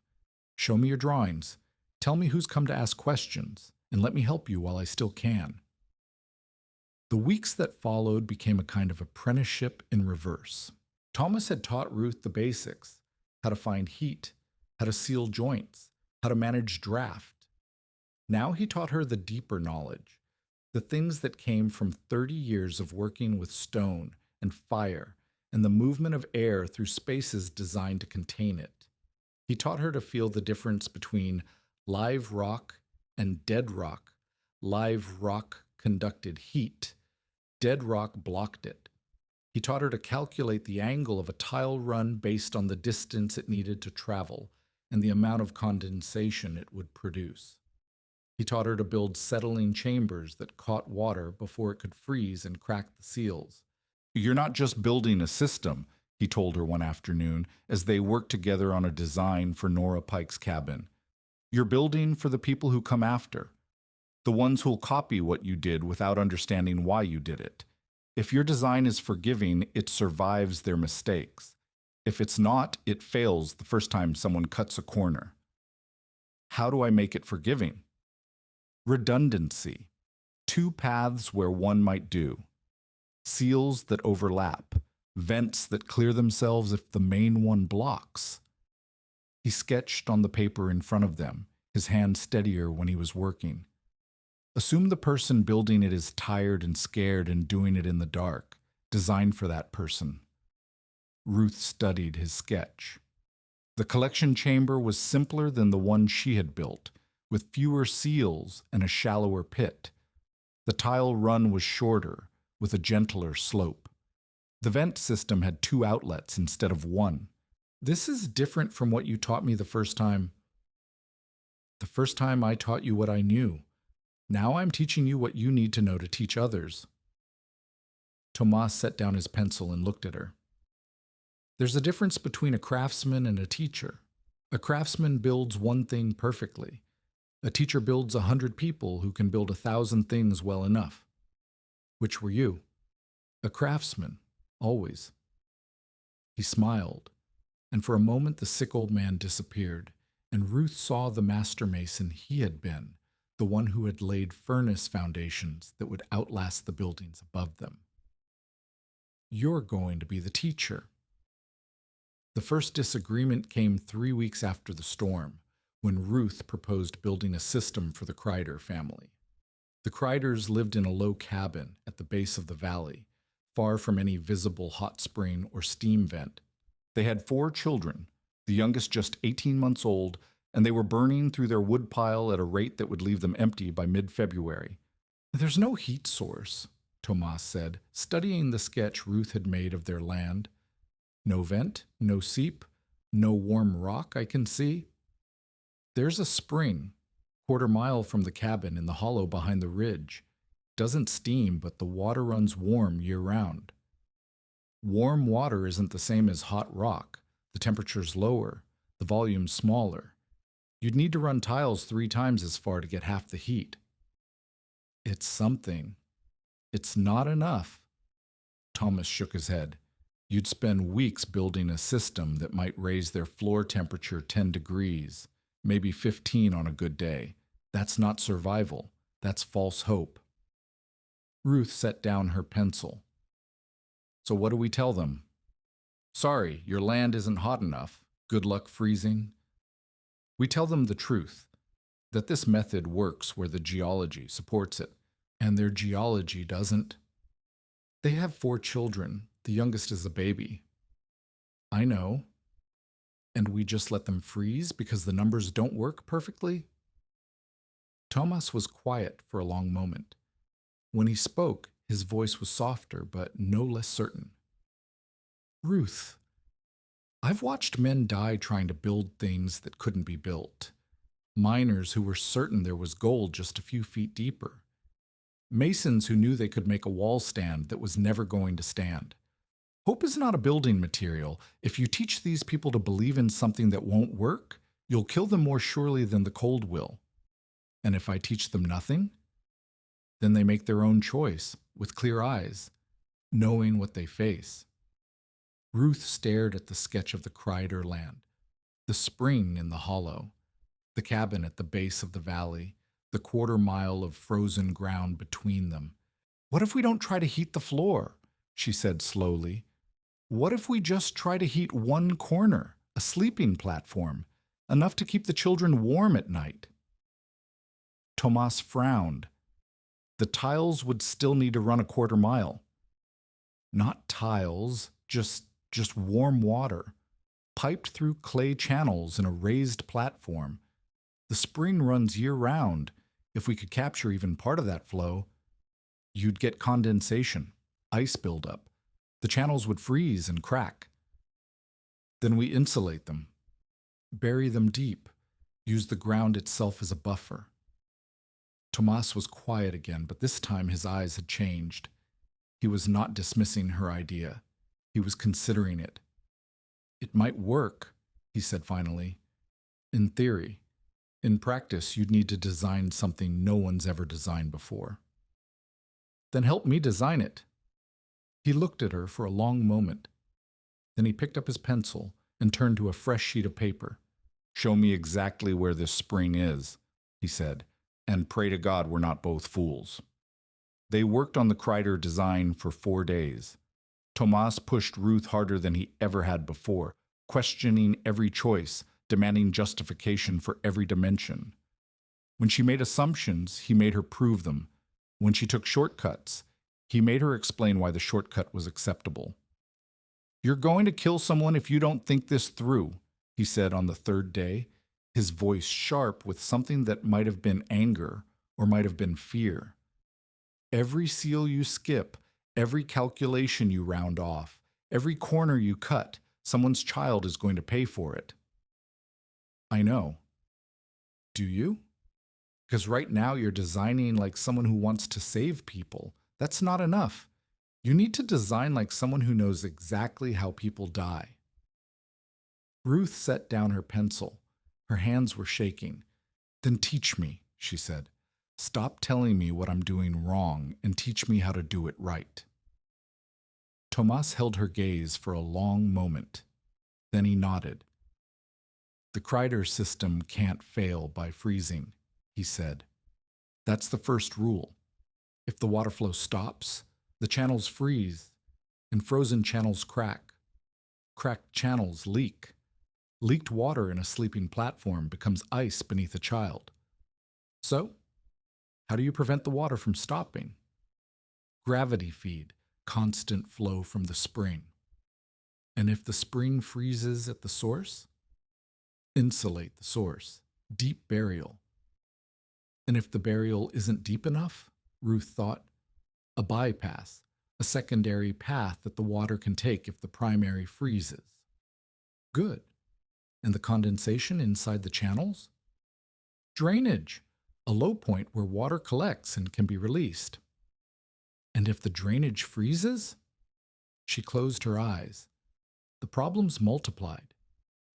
Show me your drawings. Tell me who's come to ask questions, and let me help you while I still can. The weeks that followed became a kind of apprenticeship in reverse. Thomas had taught Ruth the basics, how to find heat, how to seal joints, how to manage draft. Now he taught her the deeper knowledge, the things that came from 30 years of working with stone and fire and the movement of air through spaces designed to contain it. He taught her to feel the difference between live rock and dead rock. Live rock conducted heat. Dead rock blocked it. He taught her to calculate the angle of a tile run based on the distance it needed to travel and the amount of condensation it would produce. He taught her to build settling chambers that caught water before it could freeze and crack the seals. You're not just building a system, he told her one afternoon as they worked together on a design for Nora Pike's cabin. You're building for the people who come after, the ones who'll copy what you did without understanding why you did it. If your design is forgiving, it survives their mistakes. If it's not, it fails the first time someone cuts a corner. How do I make it forgiving? Redundancy. Two paths where one might do, seals that overlap, vents that clear themselves if the main one blocks. He sketched on the paper in front of them, his hand steadier when he was working. Assume the person building it is tired and scared and doing it in the dark, designed for that person. Ruth studied his sketch. The collection chamber was simpler than the one she had built, with fewer seals and a shallower pit. The tile run was shorter, with a gentler slope. The vent system had 2 outlets instead of 1. This is different from what you taught me the first time. The first time I taught you what I knew. Now I'm teaching you what you need to know to teach others. Tomas set down his pencil and looked at her. There's a difference between a craftsman and a teacher. A craftsman builds one thing perfectly. A teacher builds 100 people who can build 1,000 things well enough. Which were you? A craftsman, always. He smiled, and for a moment the sick old man disappeared, and Ruth saw the master mason he had been, the one who had laid furnace foundations that would outlast the buildings above them. You're going to be the teacher. The first disagreement came 3 weeks after the storm, when Ruth proposed building a system for the Kreider family. The Kreiders lived in a low cabin at the base of the valley, far from any visible hot spring or steam vent. They had 4 children, the youngest just 18 months old, and they were burning through their wood pile at a rate that would leave them empty by mid-February. There's no heat source, Tomas said, studying the sketch Ruth had made of their land. No vent, no seep, no warm rock I can see. There's a spring, 1/4 mile from the cabin in the hollow behind the ridge. Doesn't steam, but the water runs warm year-round. Warm water isn't the same as hot rock. The temperature's lower, the volume's smaller. You'd need to run tiles 3 times as far to get half the heat. It's something. It's not enough. Thomas shook his head. You'd spend weeks building a system that might raise their floor temperature 10 degrees, maybe 15 on a good day. That's not survival. That's false hope. Ruth set down her pencil. So what do we tell them? Sorry, your land isn't hot enough. Good luck freezing. We tell them the truth, that this method works where the geology supports it, and their geology doesn't. They have 4 children. The youngest is a baby. I know. And we just let them freeze because the numbers don't work perfectly? Thomas was quiet for a long moment. When he spoke, his voice was softer, but no less certain. Ruth, I've watched men die trying to build things that couldn't be built. Miners who were certain there was gold just a few feet deeper. Masons who knew they could make a wall stand that was never going to stand. Hope is not a building material. If you teach these people to believe in something that won't work, you'll kill them more surely than the cold will. And if I teach them nothing, then they make their own choice, with clear eyes, knowing what they face. Ruth stared at the sketch of the Kreider land, the spring in the hollow, the cabin at the base of the valley, the 1/4 mile of frozen ground between them. What if we don't try to heat the floor? She said slowly. What if we just try to heat one corner, a sleeping platform, enough to keep the children warm at night? Tomas frowned. The tiles would still need to run a 1/4 mile. Not tiles, just warm water, piped through clay channels in a raised platform. The spring runs year-round. If we could capture even part of that flow, you'd get condensation, ice buildup. The channels would freeze and crack. Then we insulate them, bury them deep, use the ground itself as a buffer. Tomas was quiet again, but this time his eyes had changed. He was not dismissing her idea. He was considering it. It might work, he said finally. In theory. In practice, you'd need to design something no one's ever designed before. Then help me design it. He looked at her for a long moment. Then he picked up his pencil and turned to a fresh sheet of paper. Show me exactly where this spring is, he said, and pray to God we're not both fools. They worked on the Kreider design for 4 days. Tomas pushed Ruth harder than he ever had before, questioning every choice, demanding justification for every dimension. When she made assumptions, he made her prove them. When she took shortcuts, he made her explain why the shortcut was acceptable. "You're going to kill someone if you don't think this through," he said on the third day, his voice sharp with something that might have been anger or might have been fear. "Every seal you skip, every calculation you round off, every corner you cut, someone's child is going to pay for it." "I know." "Do you? Because right now you're designing like someone who wants to save people. That's not enough. You need to design like someone who knows exactly how people die." Ruth set down her pencil. Her hands were shaking. "Then teach me," she said. "Stop telling me what I'm doing wrong and teach me how to do it right." Tomas held her gaze for a long moment. Then he nodded. "The Kreider system can't fail by freezing," he said. "That's the first rule. If the water flow stops, the channels freeze, and frozen channels crack. Cracked channels leak. Leaked water in a sleeping platform becomes ice beneath a child. So, how do you prevent the water from stopping? Gravity feed, constant flow from the spring. And if the spring freezes at the source, insulate the source, deep burial. And if the burial isn't deep enough, Ruth thought, a bypass, a secondary path that the water can take if the primary freezes. Good. And the condensation inside the channels? Drainage, a low point where water collects and can be released. And if the drainage freezes? She closed her eyes. The problems multiplied.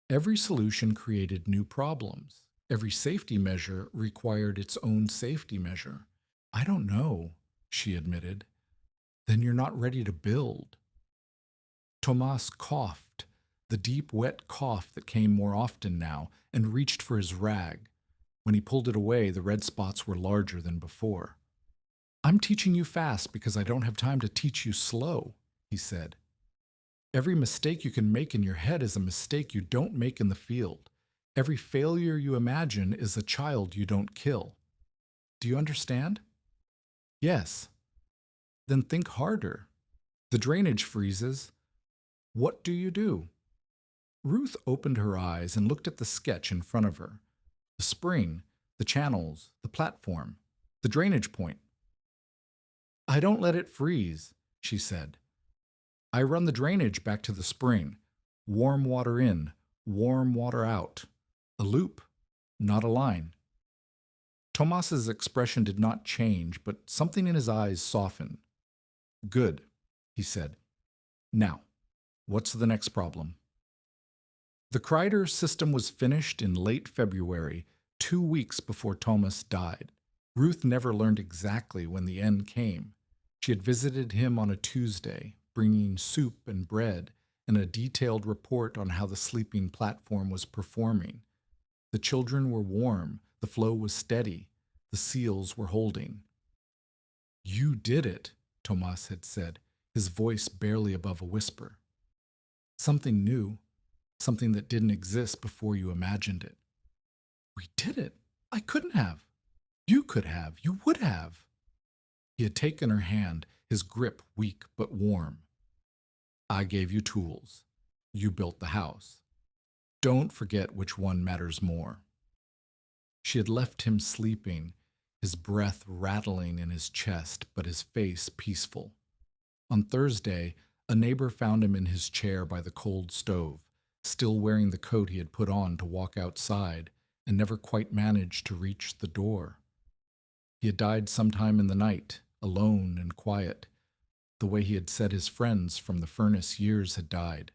Every solution created new problems. Every safety measure required its own safety measure. "I don't know," she admitted. "Then you're not ready to build." Tomas coughed, the deep, wet cough that came more often now, and reached for his rag. When he pulled it away, the red spots were larger than before. "I'm teaching you fast because I don't have time to teach you slow," he said. "Every mistake you can make in your head is a mistake you don't make in the field. Every failure you imagine is a child you don't kill. Do you understand?" "Yes." "Then think harder. The drainage freezes. What do you do?" Ruth opened her eyes and looked at the sketch in front of her. The spring, the channels, the platform, the drainage point. "I don't let it freeze," she said. "I run the drainage back to the spring. Warm water in, warm water out. A loop, not a line." Tomas's expression did not change, but something in his eyes softened. "Good," he said. "Now, what's the next problem?" The Kreider system was finished in late February, 2 weeks before Tomas died. Ruth never learned exactly when the end came. She had visited him on a Tuesday, bringing soup and bread and a detailed report on how the sleeping platform was performing. The children were warm, the flow was steady, the seals were holding. "You did it," Tomas had said, his voice barely above a whisper. "Something new, something that didn't exist before you imagined it." "We did it. I couldn't have. You could have. You would have." He had taken her hand, his grip weak but warm. "I gave you tools. You built the house. Don't forget which one matters more." She had left him sleeping, his breath rattling in his chest, but his face peaceful. On Thursday, a neighbor found him in his chair by the cold stove, still wearing the coat he had put on to walk outside, and never quite managed to reach the door. He had died sometime in the night, alone and quiet, the way he had said his friends from the furnace years had died.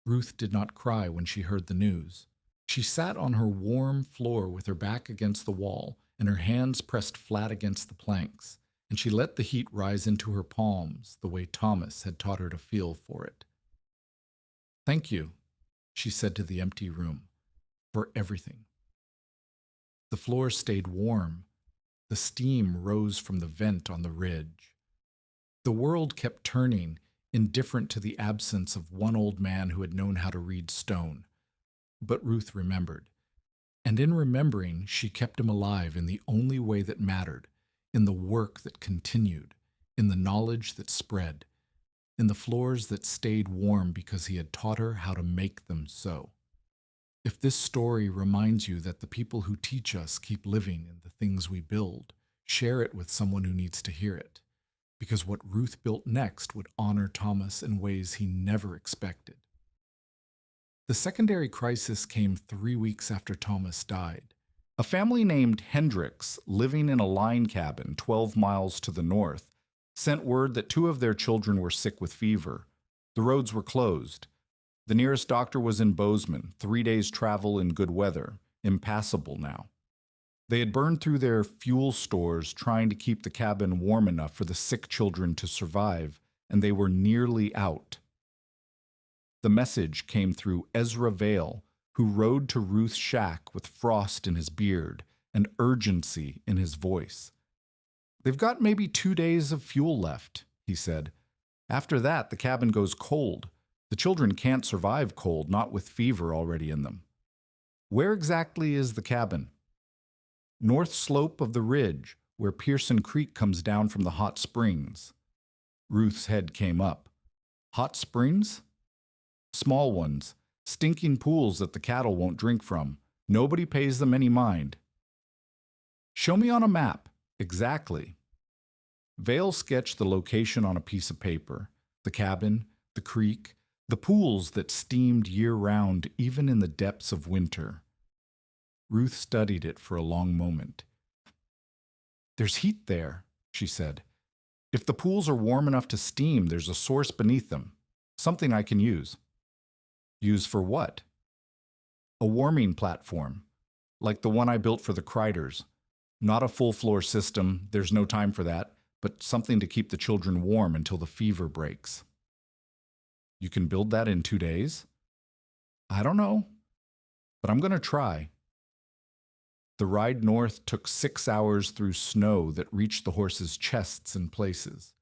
Ruth did not cry when she heard the news. She sat on her warm floor with her back against the wall and her hands pressed flat against the planks, and she let the heat rise into her palms the way Thomas had taught her to feel for it. "Thank you," she said to the empty room, "for everything." The floor stayed warm. The steam rose from the vent on the ridge. The world kept turning, indifferent to the absence of one old man who had known how to read stone. But Ruth remembered. And in remembering, she kept him alive in the only way that mattered, in the work that continued, in the knowledge that spread, in the floors that stayed warm because he had taught her how to make them so. If this story reminds you that the people who teach us keep living in the things we build, share it with someone who needs to hear it, because what Ruth built next would honor Thomas in ways he never expected. The secondary crisis came 3 weeks after Thomas died. A family named Hendricks, living in a line cabin 12 miles to the north, sent word that 2 of their children were sick with fever. The roads were closed. The nearest doctor was in Bozeman, 3 days' travel in good weather, impassable now. They had burned through their fuel stores trying to keep the cabin warm enough for the sick children to survive, and they were nearly out. The message came through Ezra Vale, who rode to Ruth's shack with frost in his beard and urgency in his voice. "They've got maybe 2 days of fuel left," he said. "After that, the cabin goes cold. The children can't survive cold, not with fever already in them." "Where exactly is the cabin?" "North slope of the ridge, where Pearson Creek comes down from the hot springs." Ruth's head came up. "Hot springs?" "Small ones. Stinking pools that the cattle won't drink from. Nobody pays them any mind." "Show me on a map. Exactly." Vale sketched the location on a piece of paper. The cabin, the creek, the pools that steamed year-round even in the depths of winter. Ruth studied it for a long moment. "There's heat there," she said. "If the pools are warm enough to steam, there's a source beneath them. Something I can use." "Use for what?" "A warming platform, like the one I built for the Kreiders. Not a full-floor system, there's no time for that, but something to keep the children warm until the fever breaks." "You can build that in 2 days?" "I don't know, but I'm going to try." The ride north took 6 hours through snow that reached the horses' chests in places.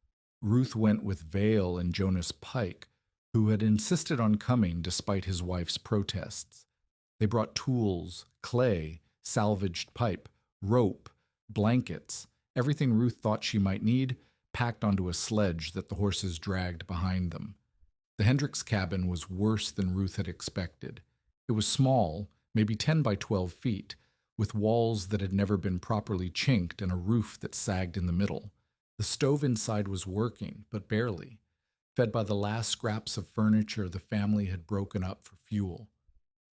Ruth went with Vale and Jonas Pike, who had insisted on coming despite his wife's protests. They brought tools, clay, salvaged pipe, rope, blankets, everything Ruth thought she might need, packed onto a sledge that the horses dragged behind them. The Hendricks cabin was worse than Ruth had expected. It was small, maybe 10 by 12 feet, with walls that had never been properly chinked and a roof that sagged in the middle. The stove inside was working, but barely, fed by the last scraps of furniture the family had broken up for fuel.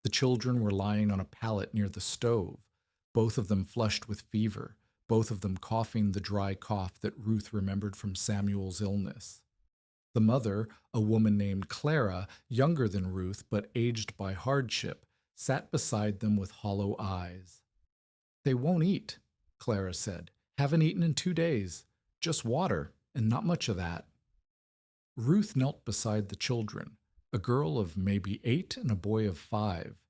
The children were lying on a pallet near the stove, both of them flushed with fever, both of them coughing the dry cough that Ruth remembered from Samuel's illness. The mother, a woman named Clara, younger than Ruth but aged by hardship, sat beside them with hollow eyes. "They won't eat," Clara said. "Haven't eaten in 2 days. Just water, and not much of that." Ruth knelt beside the children, a girl of maybe 8 and a boy of 5.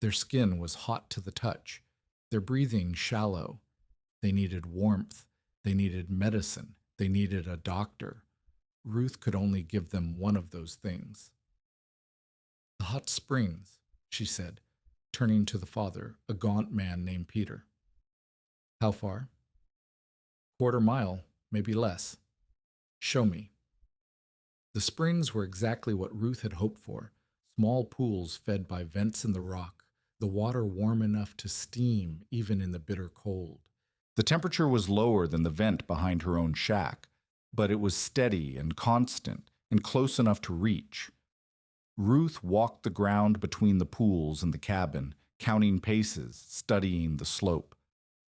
Their skin was hot to the touch, their breathing shallow. They needed warmth, they needed medicine, they needed a doctor. Ruth could only give them one of those things. "The hot springs," she said, turning to the father, a gaunt man named Peter. "How far?" "Quarter mile, maybe less." "Show me." The springs were exactly what Ruth had hoped for, small pools fed by vents in the rock, the water warm enough to steam even in the bitter cold. The temperature was lower than the vent behind her own shack, but it was steady and constant and close enough to reach. Ruth walked the ground between the pools and the cabin, counting paces, studying the slope.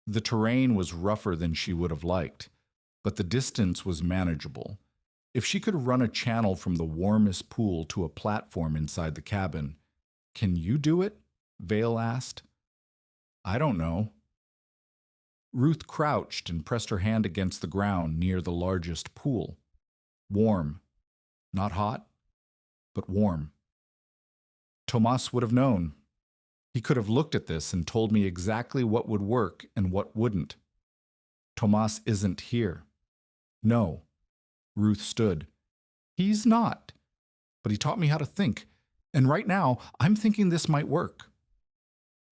The terrain was rougher than she would have liked, but the distance was manageable. If she could run a channel from the warmest pool to a platform inside the cabin. "Can you do it?" Vale asked. "I don't know." Ruth crouched and pressed her hand against the ground near the largest pool. Warm. Not hot, but warm. Tomas would have known. He could have looked at this and told me exactly what would work and what wouldn't. Tomas isn't here. No. Ruth stood. He's not. But he taught me how to think. And right now, I'm thinking this might work.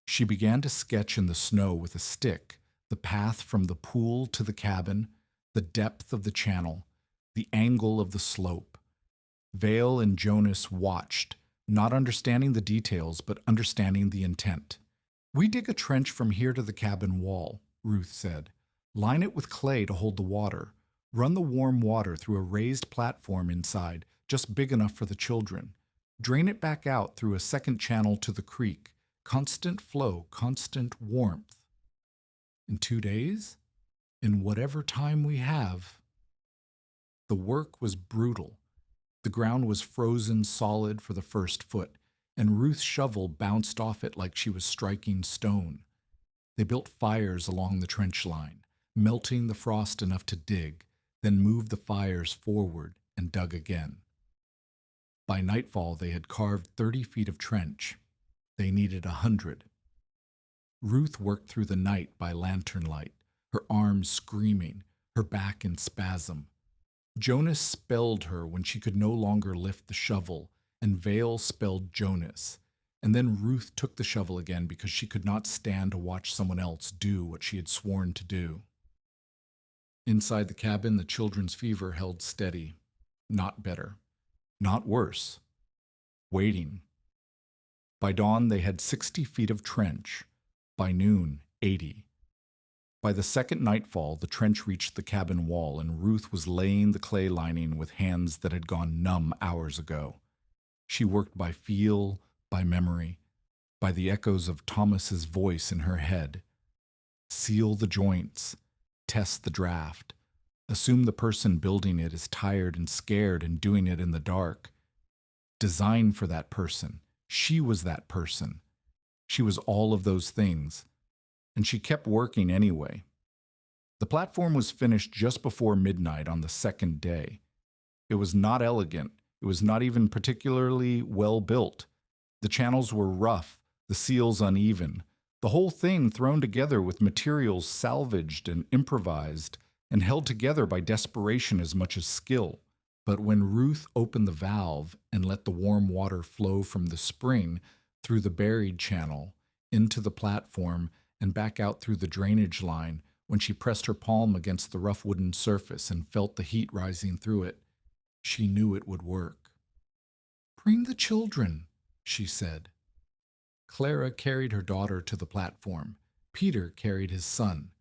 She began to sketch in the snow with a stick the path from the pool to the cabin, the depth of the channel, the angle of the slope. Vale and Jonas watched, not understanding the details, but understanding the intent. We dig a trench from here to the cabin wall, Ruth said. Line it with clay to hold the water. Run the warm water through a raised platform inside, just big enough for the children. Drain it back out through a second channel to the creek. Constant flow, constant warmth. In 2 days? In whatever time we have. The work was brutal. The ground was frozen solid for the first foot, and Ruth's shovel bounced off it like she was striking stone. They built fires along the trench line, melting the frost enough to dig, then moved the fires forward and dug again. By nightfall, they had carved 30 feet of trench. They needed 100. Ruth worked through the night by lantern light, her arms screaming, her back in spasm. Jonas spelled her when she could no longer lift the shovel, and Vale spelled Jonas. And then Ruth took the shovel again because she could not stand to watch someone else do what she had sworn to do. Inside the cabin, the children's fever held steady. Not better. Not worse. Waiting. By dawn, they had 60 feet of trench. By noon, 80. By the second nightfall, the trench reached the cabin wall, and Ruth was laying the clay lining with hands that had gone numb hours ago. She worked by feel, by memory, by the echoes of Thomas's voice in her head. Seal the joints. Test the draft. Assume the person building it is tired and scared and doing it in the dark. Design for that person. She was that person. She was all of those things. And she kept working anyway. The platform was finished just before midnight on the second day. It was not elegant. It was not even particularly well built. The channels were rough, the seals uneven, the whole thing thrown together with materials salvaged and improvised and held together by desperation as much as skill. But when Ruth opened the valve and let the warm water flow from the spring through the buried channel into the platform and back out through the drainage line, when she pressed her palm against the rough wooden surface and felt the heat rising through it, she knew it would work. "Bring the children," she said. Clara carried her daughter to the platform. Peter carried his son.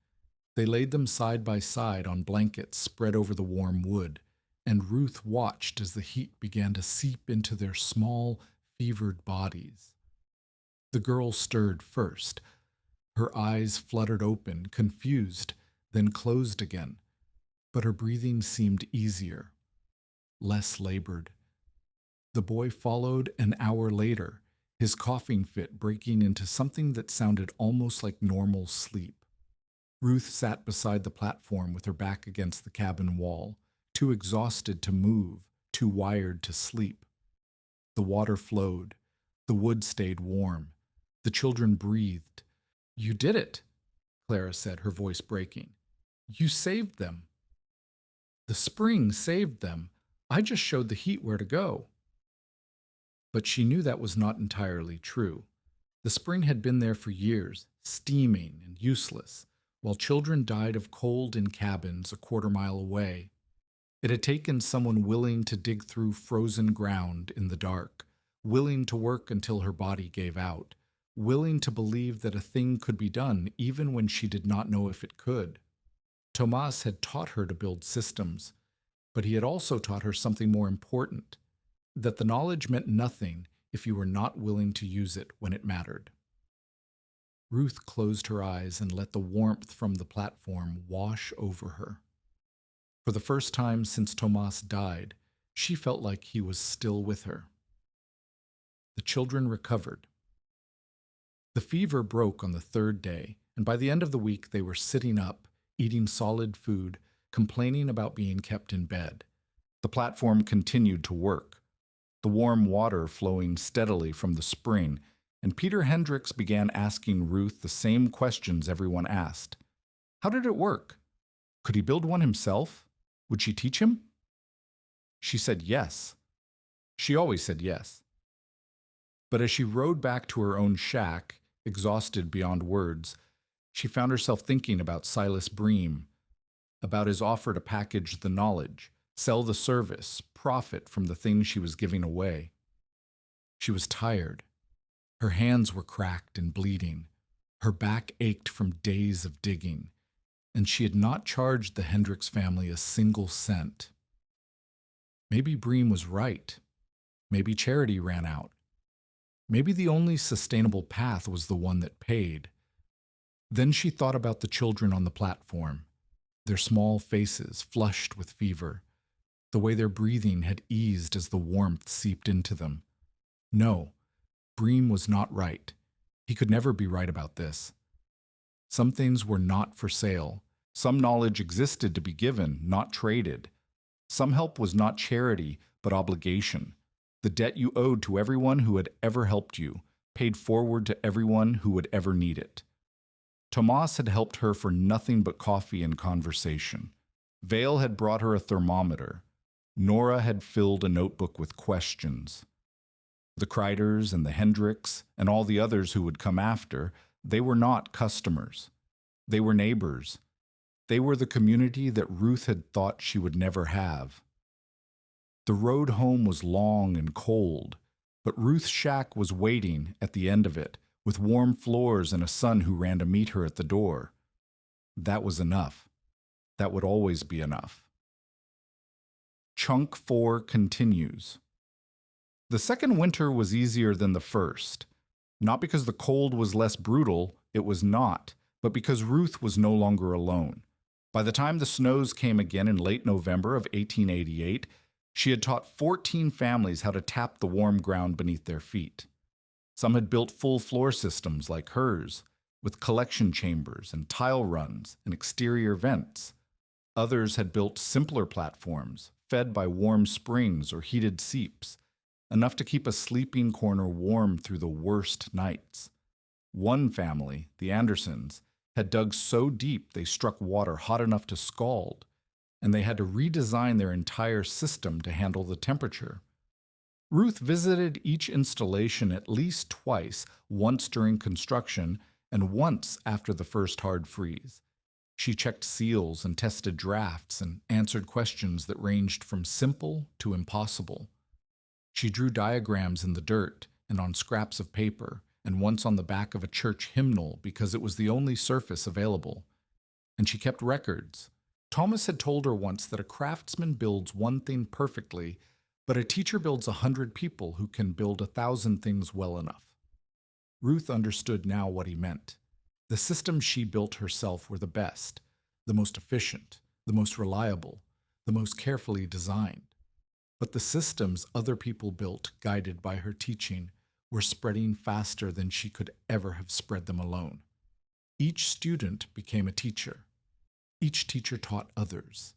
They laid them side by side on blankets spread over the warm wood, and Ruth watched as the heat began to seep into their small, fevered bodies. The girl stirred first. Her eyes fluttered open, confused, then closed again, but her breathing seemed easier, less labored. The boy followed an hour later, his coughing fit breaking into something that sounded almost like normal sleep. Ruth sat beside the platform with her back against the cabin wall, too exhausted to move, too wired to sleep. The water flowed. The wood stayed warm. The children breathed. "You did it," Clara said, her voice breaking. "You saved them." "The spring saved them. I just showed the heat where to go." But she knew that was not entirely true. The spring had been there for years, steaming and useless, while children died of cold in cabins a quarter-mile away. It had taken someone willing to dig through frozen ground in the dark, willing to work until her body gave out, willing to believe that a thing could be done even when she did not know if it could. Tomas had taught her to build systems, but he had also taught her something more important, that the knowledge meant nothing if you were not willing to use it when it mattered. Ruth closed her eyes and let the warmth from the platform wash over her. For the first time since Tomas died, she felt like he was still with her. The children recovered. The fever broke on the third day, and by the end of the week they were sitting up, eating solid food, complaining about being kept in bed. The platform continued to work, the warm water flowing steadily from the spring, and Peter Hendricks began asking Ruth the same questions everyone asked. How did it work? Could he build one himself? Would she teach him? She said yes. She always said yes. But as she rode back to her own shack, exhausted beyond words, she found herself thinking about Silas Bream, about his offer to package the knowledge, sell the service, profit from the things she was giving away. She was tired. Her hands were cracked and bleeding. Her back ached from days of digging, and she had not charged the Hendricks family a single cent. Maybe Bream was right. Maybe charity ran out. Maybe the only sustainable path was the one that paid. Then she thought about the children on the platform, their small faces flushed with fever, the way their breathing had eased as the warmth seeped into them. No, Bream was not right. He could never be right about this. Some things were not for sale. Some knowledge existed to be given, not traded. Some help was not charity, but obligation. The debt you owed to everyone who had ever helped you, paid forward to everyone who would ever need it. Tomas had helped her for nothing but coffee and conversation. Vale had brought her a thermometer. Nora had filled a notebook with questions. The Kreiders and the Hendricks and all the others who would come after, they were not customers. They were neighbors. They were the community that Ruth had thought she would never have. The road home was long and cold, but Ruth's shack was waiting at the end of it, with warm floors and a son who ran to meet her at the door. That was enough. That would always be enough. Chunk 4 continues. The second winter was easier than the first. Not because the cold was less brutal, it was not, but because Ruth was no longer alone. By the time the snows came again in late November of 1888, she had taught 14 families how to tap the warm ground beneath their feet. Some had built full floor systems like hers, with collection chambers and tile runs and exterior vents. Others had built simpler platforms, fed by warm springs or heated seeps, enough to keep a sleeping corner warm through the worst nights. One family, the Andersons, had dug so deep they struck water hot enough to scald, and they had to redesign their entire system to handle the temperature. Ruth visited each installation at least twice, once during construction and once after the first hard freeze. She checked seals and tested drafts and answered questions that ranged from simple to impossible. She drew diagrams in the dirt and on scraps of paper, and once on the back of a church hymnal because it was the only surface available. And she kept records. Thomas had told her once that a craftsman builds one thing perfectly, but a teacher builds 100 people who can build 1,000 things well enough. Ruth understood now what he meant. The systems she built herself were the best, the most efficient, the most reliable, the most carefully designed. But the systems other people built, guided by her teaching, were spreading faster than she could ever have spread them alone. Each student became a teacher. Each teacher taught others.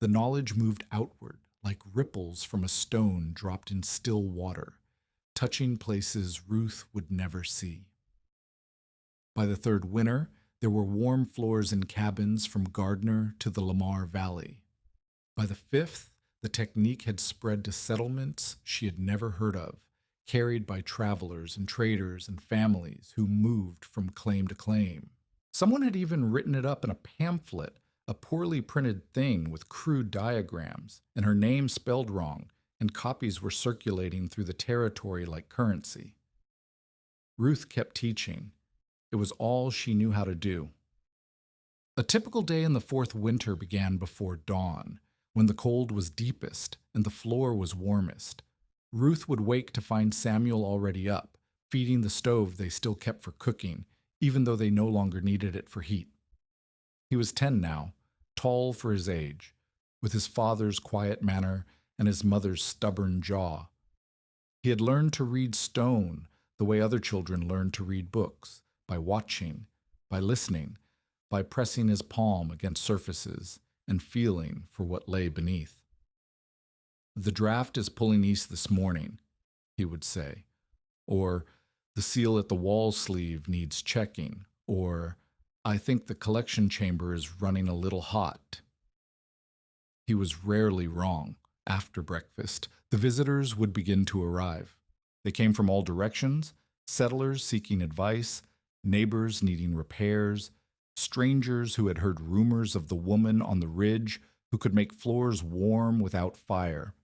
The knowledge moved outward like ripples from a stone dropped in still water, touching places Ruth would never see. By the third winter, there were warm floors in cabins from Gardner to the Lamar Valley. By the fifth, the technique had spread to settlements she had never heard of, carried by travelers and traders and families who moved from claim to claim. Someone had even written it up in a pamphlet, a poorly printed thing with crude diagrams, and her name spelled wrong, and copies were circulating through the territory like currency. Ruth kept teaching. It was all she knew how to do. A typical day in the fourth winter began before dawn, when the cold was deepest and the floor was warmest. Ruth would wake to find Samuel already up, feeding the stove they still kept for cooking, even though they no longer needed it for heat. He was 10 now, tall for his age, with his father's quiet manner and his mother's stubborn jaw. He had learned to read stone the way other children learned to read books, by watching, by listening, by pressing his palm against surfaces and feeling for what lay beneath. "The draft is pulling east this morning," he would say, or "the seal at the wall sleeve needs checking," or I think the collection chamber is running a little hot. He was rarely wrong. After breakfast, the visitors would begin to arrive. They came from all directions, settlers seeking advice, neighbors needing repairs, strangers who had heard rumors of the woman on the ridge who could make floors warm without fire.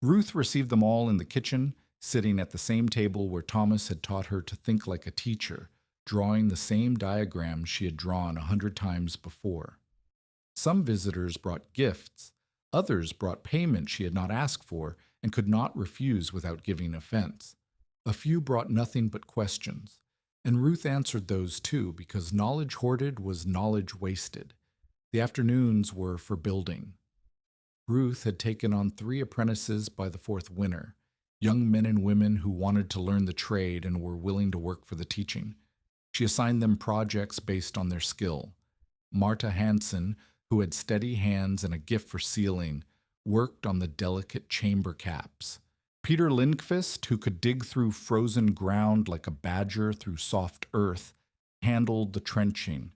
Ruth received them all in the kitchen, sitting at the same table where Thomas had taught her to think like a teacher, drawing the same diagrams she had drawn 100 times before. Some visitors brought gifts, others brought payment she had not asked for and could not refuse without giving offense. A few brought nothing but questions, and Ruth answered those too because knowledge hoarded was knowledge wasted. The afternoons were for building. Ruth had taken on 3 apprentices by the 4th winter, young men and women who wanted to learn the trade and were willing to work for the teaching. She assigned them projects based on their skill. Marta Hansen, who had steady hands and a gift for sealing, worked on the delicate chamber caps. Peter Lindqvist, who could dig through frozen ground like a badger through soft earth, handled the trenching.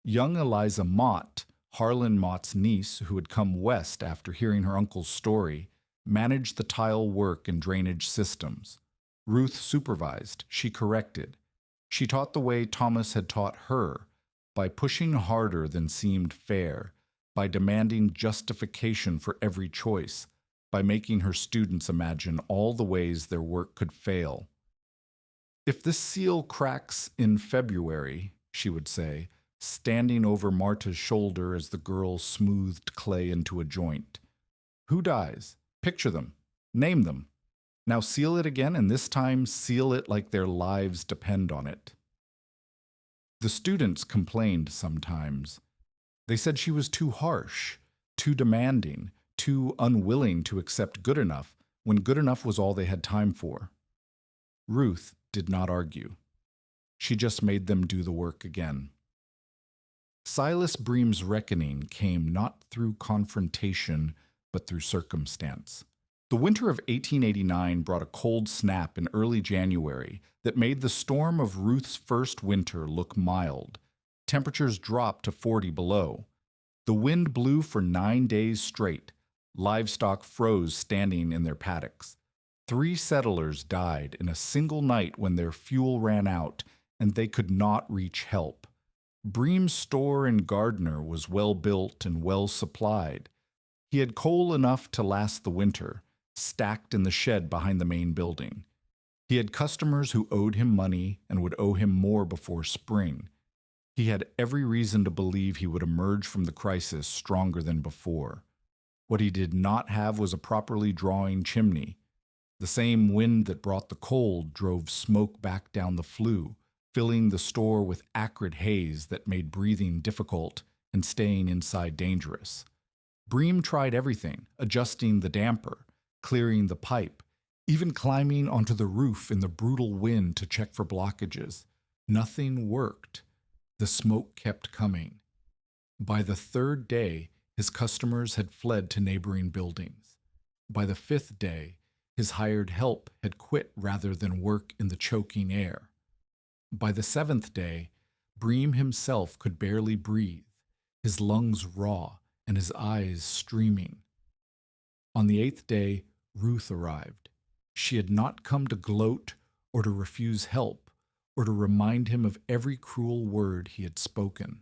Young Eliza Mott, Harlan Mott's niece, who had come west after hearing her uncle's story, managed the tile work and drainage systems. Ruth supervised, she corrected. She taught the way Thomas had taught her, by pushing harder than seemed fair, by demanding justification for every choice, by making her students imagine all the ways their work could fail. "If this seal cracks in February," she would say, standing over Marta's shoulder as the girl smoothed clay into a joint. "Who dies? Picture them. Name them. Now seal it again, and this time seal it like their lives depend on it." The students complained sometimes. They said she was too harsh, too demanding, too unwilling to accept good enough when good enough was all they had time for. Ruth did not argue. She just made them do the work again. Silas Bream's reckoning came not through confrontation, but through circumstance. The winter of 1889 brought a cold snap in early January that made the storm of Ruth's first winter look mild. Temperatures dropped to 40 below. The wind blew for 9 days straight. Livestock froze standing in their paddocks. 3 settlers died in a single night when their fuel ran out and they could not reach help. Bream's store in Gardner was well built and well supplied. He had coal enough to last the winter, stacked in the shed behind the main building. He had customers who owed him money and would owe him more before spring. He had every reason to believe he would emerge from the crisis stronger than before. What he did not have was a properly drawing chimney. The same wind that brought the cold drove smoke back down the flue, filling the store with acrid haze that made breathing difficult and staying inside dangerous. Bream tried everything, adjusting the damper, clearing the pipe, even climbing onto the roof in the brutal wind to check for blockages. Nothing worked. The smoke kept coming. By the 3rd day, his customers had fled to neighboring buildings. By the 5th day, his hired help had quit rather than work in the choking air. By the 7th day, Bream himself could barely breathe, his lungs raw and his eyes streaming. On the 8th day, Ruth arrived. She had not come to gloat or to refuse help or to remind him of every cruel word he had spoken.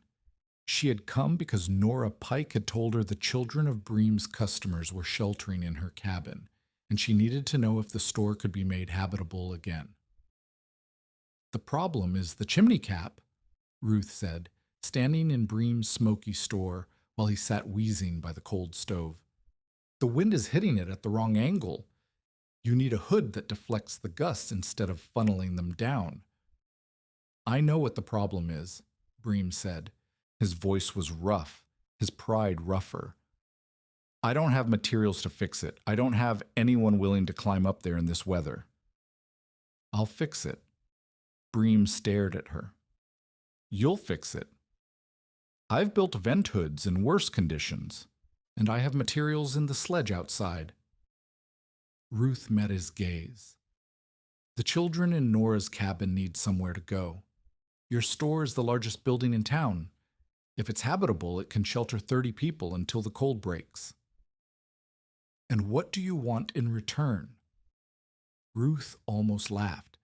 She had come because Nora Pike had told her the children of Bream's customers were sheltering in her cabin, and she needed to know if the store could be made habitable again. "The problem is the chimney cap," Ruth said, standing in Bream's smoky store while he sat wheezing by the cold stove. "The wind is hitting it at the wrong angle. You need a hood that deflects the gusts instead of funneling them down." "I know what the problem is," Bream said. His voice was rough, his pride rougher. "I don't have materials to fix it. I don't have anyone willing to climb up there in this weather." "I'll fix it." Bream stared at her. "You'll fix it. I've built vent hoods in worse conditions, and I have materials in the sledge outside." Ruth met his gaze. "The children in Nora's cabin need somewhere to go. Your store is the largest building in town. If it's habitable, it can shelter 30 people until the cold breaks. And what do you want in return? Ruth almost laughed.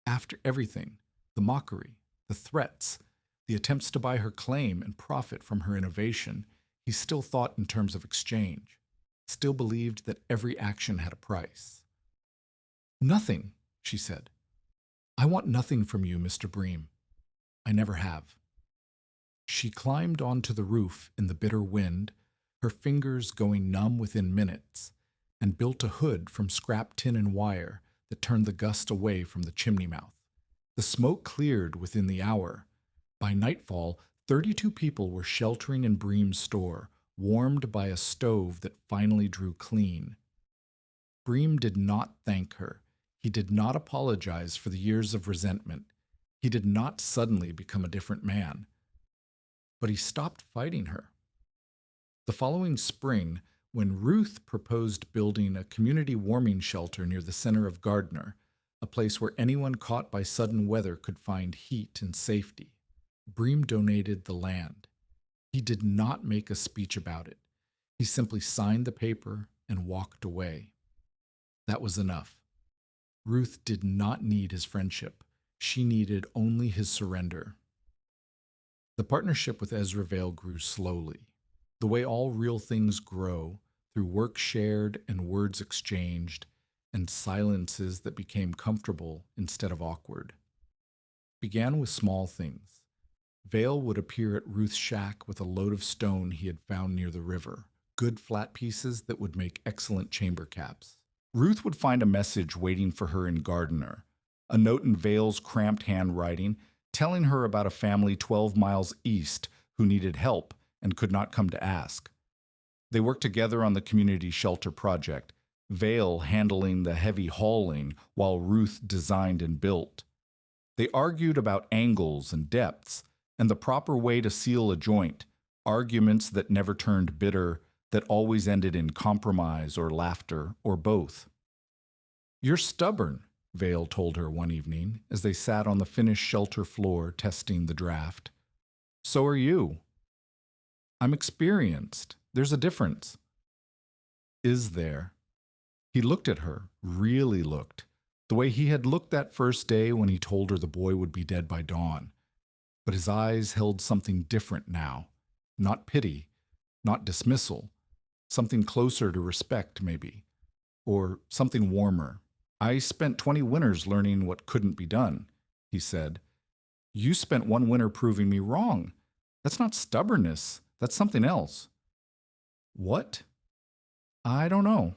After everything, the mockery, the threats, the attempts to buy her claim and profit from her innovation, he still thought in terms of exchange, still believed that every action had a price. Nothing, she said. I want nothing from you, Mr. Bream. I never have. She climbed onto the roof in the bitter wind, her fingers going numb within minutes, and built a hood from scrap tin and wire that turned the gust away from the chimney mouth. The smoke cleared within the hour. By nightfall, 32 people were sheltering in Bream's store, warmed by a stove that finally drew clean. Bream did not thank her. He did not apologize for the years of resentment. He did not suddenly become a different man. But he stopped fighting her. The following spring, when Ruth proposed building a community warming shelter near the center of Gardner, a place where anyone caught by sudden weather could find heat and safety, Bream donated the land. He did not make a speech about it. He simply signed the paper and walked away. That was enough. Ruth did not need his friendship. She needed only his surrender. The partnership with Ezra Vale grew slowly, the way all real things grow, through work shared and words exchanged, and silences that became comfortable instead of awkward. Began with small things. Vale would appear at Ruth's shack with a load of stone he had found near the river, good flat pieces that would make excellent chamber caps. Ruth would find a message waiting for her in Gardner, a note in Vale's cramped handwriting telling her about a family 12 miles east who needed help and could not come to ask. They worked together on the community shelter project, Vale handling the heavy hauling while Ruth designed and built. They argued about angles and depths and the proper way to seal a joint, arguments that never turned bitter, that always ended in compromise or laughter or both. You're stubborn, Vale told her one evening as they sat on the finished shelter floor testing the draft. So are you. I'm experienced. There's a difference. Is there? He looked at her, really looked, the way he had looked that first day when he told her the boy would be dead by dawn. But his eyes held something different now. Not pity, not dismissal, something closer to respect, maybe, or something warmer. I spent 20 winters learning what couldn't be done, he said. You spent one winter proving me wrong. That's not stubbornness. That's something else. What? I don't know.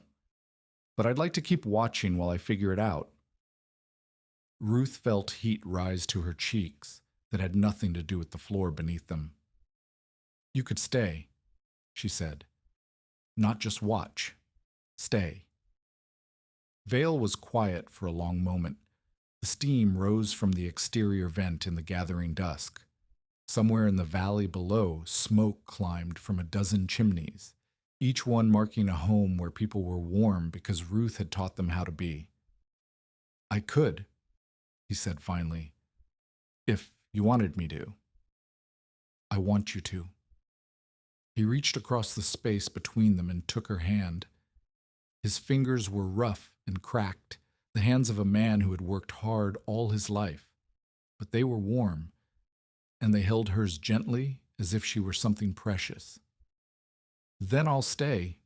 But I'd like to keep watching while I figure it out. Ruth felt heat rise to her cheeks that had nothing to do with the floor beneath them. You could stay, she said. Not just watch. Stay. Vale was quiet for a long moment. The steam rose from the exterior vent in the gathering dusk. Somewhere in the valley below, smoke climbed from a dozen chimneys, each one marking a home where people were warm because Ruth had taught them how to be. I could, he said finally, if you wanted me to. I want you to. He reached across the space between them and took her hand. His fingers were rough and cracked, the hands of a man who had worked hard all his life, but they were warm, and they held hers gently as if she were something precious. Then I'll stay,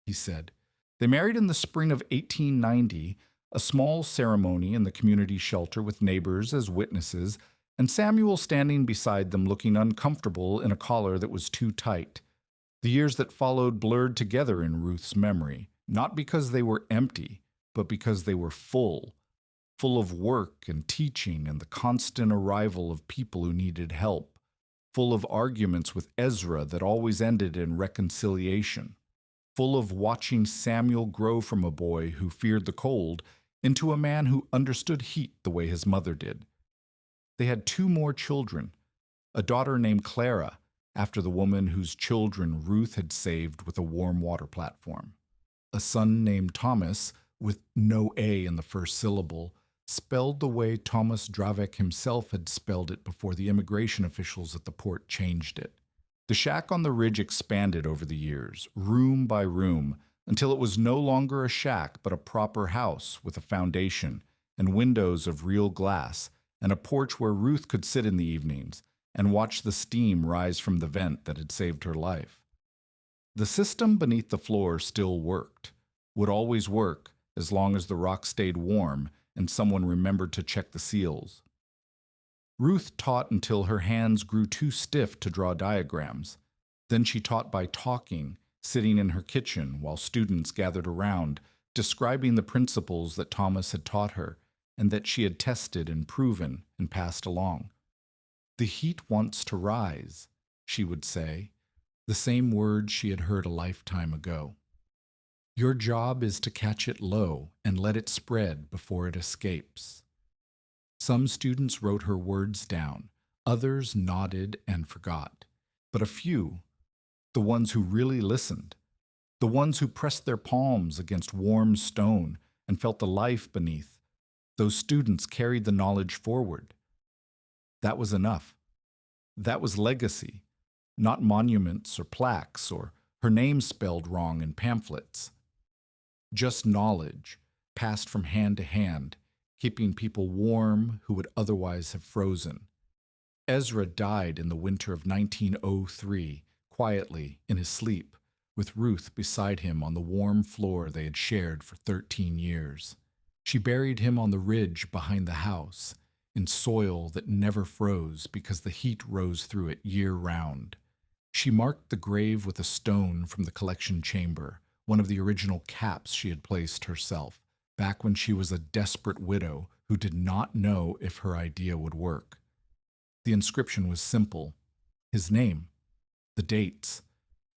he said. They married in the spring of 1890, a small ceremony in the community shelter with neighbors as witnesses, and Samuel standing beside them looking uncomfortable in a collar that was too tight. The years that followed blurred together in Ruth's memory, not because they were empty, but because they were full of work and teaching and the constant arrival of people who needed help, full of arguments with Ezra that always ended in reconciliation, full of watching Samuel grow from a boy who feared the cold into a man who understood heat the way his mother did. They had 2 more children, a daughter named Clara, after the woman whose children Ruth had saved with a warm water platform, a son named Thomas, with no A in the first syllable, spelled the way Thomas Dravek himself had spelled it before the immigration officials at the port changed it. The shack on the ridge expanded over the years, room by room, until it was no longer a shack but a proper house with a foundation and windows of real glass and a porch where Ruth could sit in the evenings and watch the steam rise from the vent that had saved her life. The system beneath the floor still worked, would always work as long as the rock stayed warm and someone remembered to check the seals. Ruth taught until her hands grew too stiff to draw diagrams. Then she taught by talking, sitting in her kitchen while students gathered around, describing the principles that Thomas had taught her and that she had tested and proven and passed along. "The heat wants to rise," she would say, the same words she had heard a lifetime ago. "Your job is to catch it low and let it spread before it escapes." Some students wrote her words down, others nodded and forgot. But a few, the ones who really listened, the ones who pressed their palms against warm stone and felt the life beneath, those students carried the knowledge forward. That was enough. That was legacy, not monuments or plaques or her name spelled wrong in pamphlets. Just knowledge, passed from hand to hand, keeping people warm who would otherwise have frozen. Ezra died in the winter of 1903, quietly, in his sleep, with Ruth beside him on the warm floor they had shared for 13 years. She buried him on the ridge behind the house, in soil that never froze because the heat rose through it year-round. She marked the grave with a stone from the collection chamber, one of the original caps she had placed herself, back when she was a desperate widow who did not know if her idea would work. The inscription was simple: his name, the dates,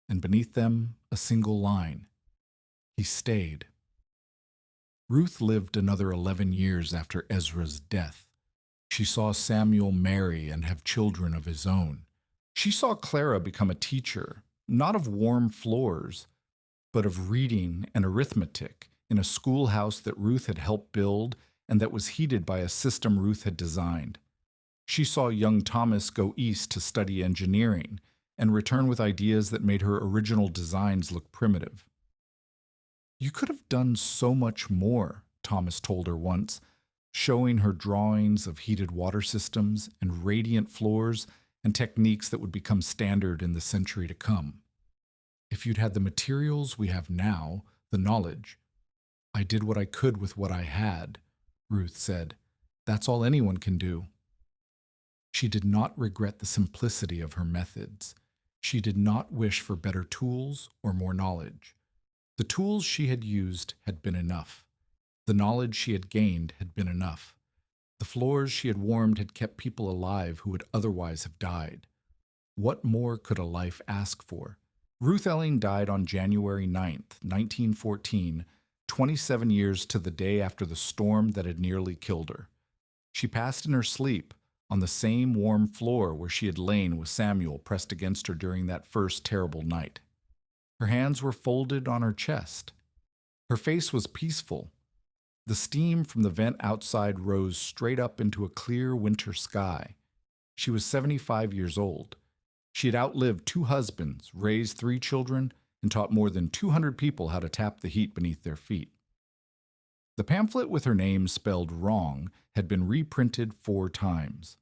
and beneath them a single line: he stayed. Ruth lived another 11 years after Ezra's death. She saw Samuel marry and have children of his own. She saw Clara become a teacher, not of warm floors, but of reading and arithmetic, in a schoolhouse that Ruth had helped build and that was heated by a system Ruth had designed. She saw young Thomas go east to study engineering and return with ideas that made her original designs look primitive. "You could have done so much more," Thomas told her once, showing her drawings of heated water systems and radiant floors and techniques that would become standard in the century to come. "If you'd had the materials we have now, the knowledge." "I did what I could with what I had," Ruth said. "That's all anyone can do." She did not regret the simplicity of her methods. She did not wish for better tools or more knowledge. The tools she had used had been enough. The knowledge she had gained had been enough. The floors she had warmed had kept people alive who would otherwise have died. What more could a life ask for? Ruth Elling died on January 9th, 1914, 27 years to the day after the storm that had nearly killed her. She passed in her sleep on the same warm floor where she had lain with Samuel pressed against her during that first terrible night. Her hands were folded on her chest. Her face was peaceful. The steam from the vent outside rose straight up into a clear winter sky. She was 75 years old. She had outlived 2 husbands, raised 3 children, and taught more than 200 people how to tap the heat beneath their feet. The pamphlet with her name spelled wrong had been reprinted 4 times.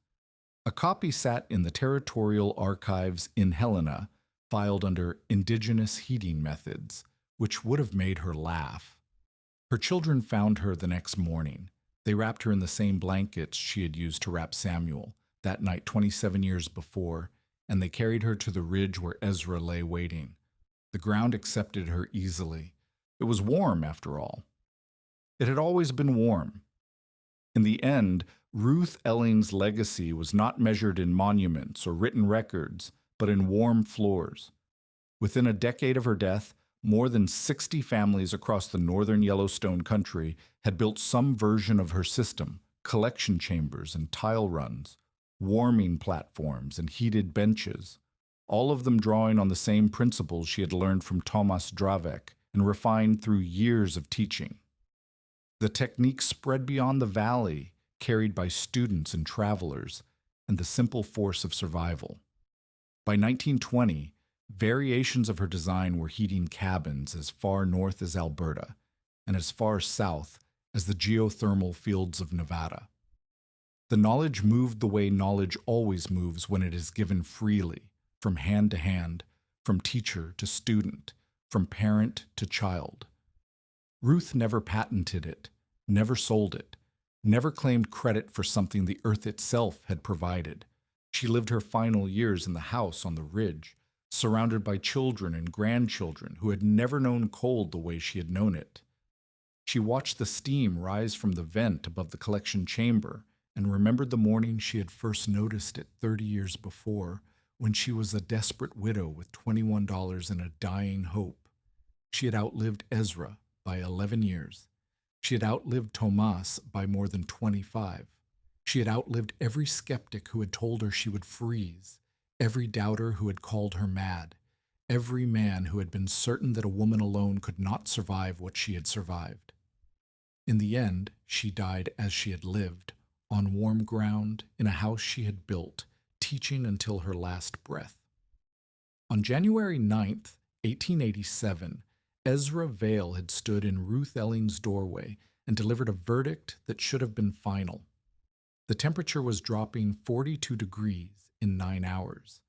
A copy sat in the Territorial Archives in Helena, filed under Indigenous Heating Methods, which would have made her laugh. Her children found her the next morning. They wrapped her in the same blankets she had used to wrap Samuel that night 27 years before, and they carried her to the ridge where Ezra lay waiting. The ground accepted her easily. It was warm, after all. It had always been warm. In the end, Ruth Elling's legacy was not measured in monuments or written records, but in warm floors. Within a decade of her death, more than 60 families across the northern Yellowstone country had built some version of her system: collection chambers and tile runs, warming platforms and heated benches, all of them drawing on the same principles she had learned from Thomas Dravek and refined through years of teaching. The technique spread beyond the valley, carried by students and travelers, and the simple force of survival. By 1920, variations of her design were heating cabins as far north as Alberta and as far south as the geothermal fields of Nevada. The knowledge moved the way knowledge always moves when it is given freely, from hand to hand, from teacher to student, from parent to child. Ruth never patented it, never sold it, never claimed credit for something the earth itself had provided. She lived her final years in the house on the ridge, surrounded by children and grandchildren who had never known cold the way she had known it. She watched the steam rise from the vent above the collection chamber and remembered the morning she had first noticed it 30 years before, when she was a desperate widow with $21 and a dying hope. She had outlived Ezra by 11 years. She had outlived Tomas by more than 25. She had outlived every skeptic who had told her she would freeze, every doubter who had called her mad, every man who had been certain that a woman alone could not survive what she had survived. In the end, she died as she had lived, on warm ground, in a house she had built, teaching until her last breath. On January 9th, 1887, Ezra Vale had stood in Ruth Elling's doorway and delivered a verdict that should have been final. The temperature was dropping 42 degrees in 9 hours.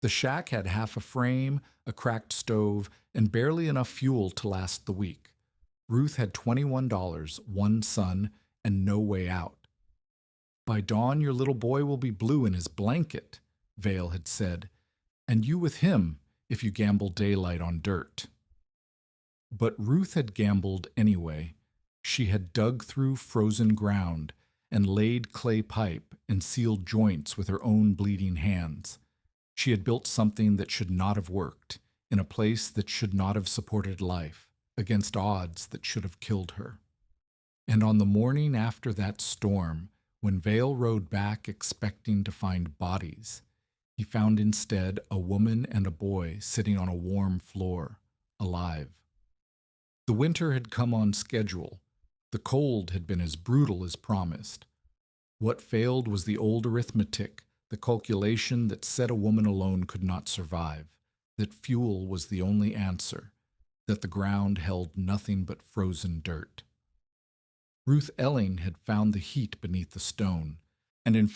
The shack had half a frame, a cracked stove, and barely enough fuel to last the week. Ruth had $21, one son, and no way out. "By dawn your little boy will be blue in his blanket," Vale had said, "and you with him if you gamble daylight on dirt." But Ruth had gambled anyway. She had dug through frozen ground and laid clay pipe and sealed joints with her own bleeding hands. She had built something that should not have worked, in a place that should not have supported life, against odds that should have killed her. And on the morning after that storm, when Vale rode back expecting to find bodies, he found instead a woman and a boy sitting on a warm floor, alive. The winter had come on schedule. The cold had been as brutal as promised. What failed was the old arithmetic, the calculation that said a woman alone could not survive, that fuel was the only answer, that the ground held nothing but frozen dirt. Ruth Elling had found the heat beneath the stone, and in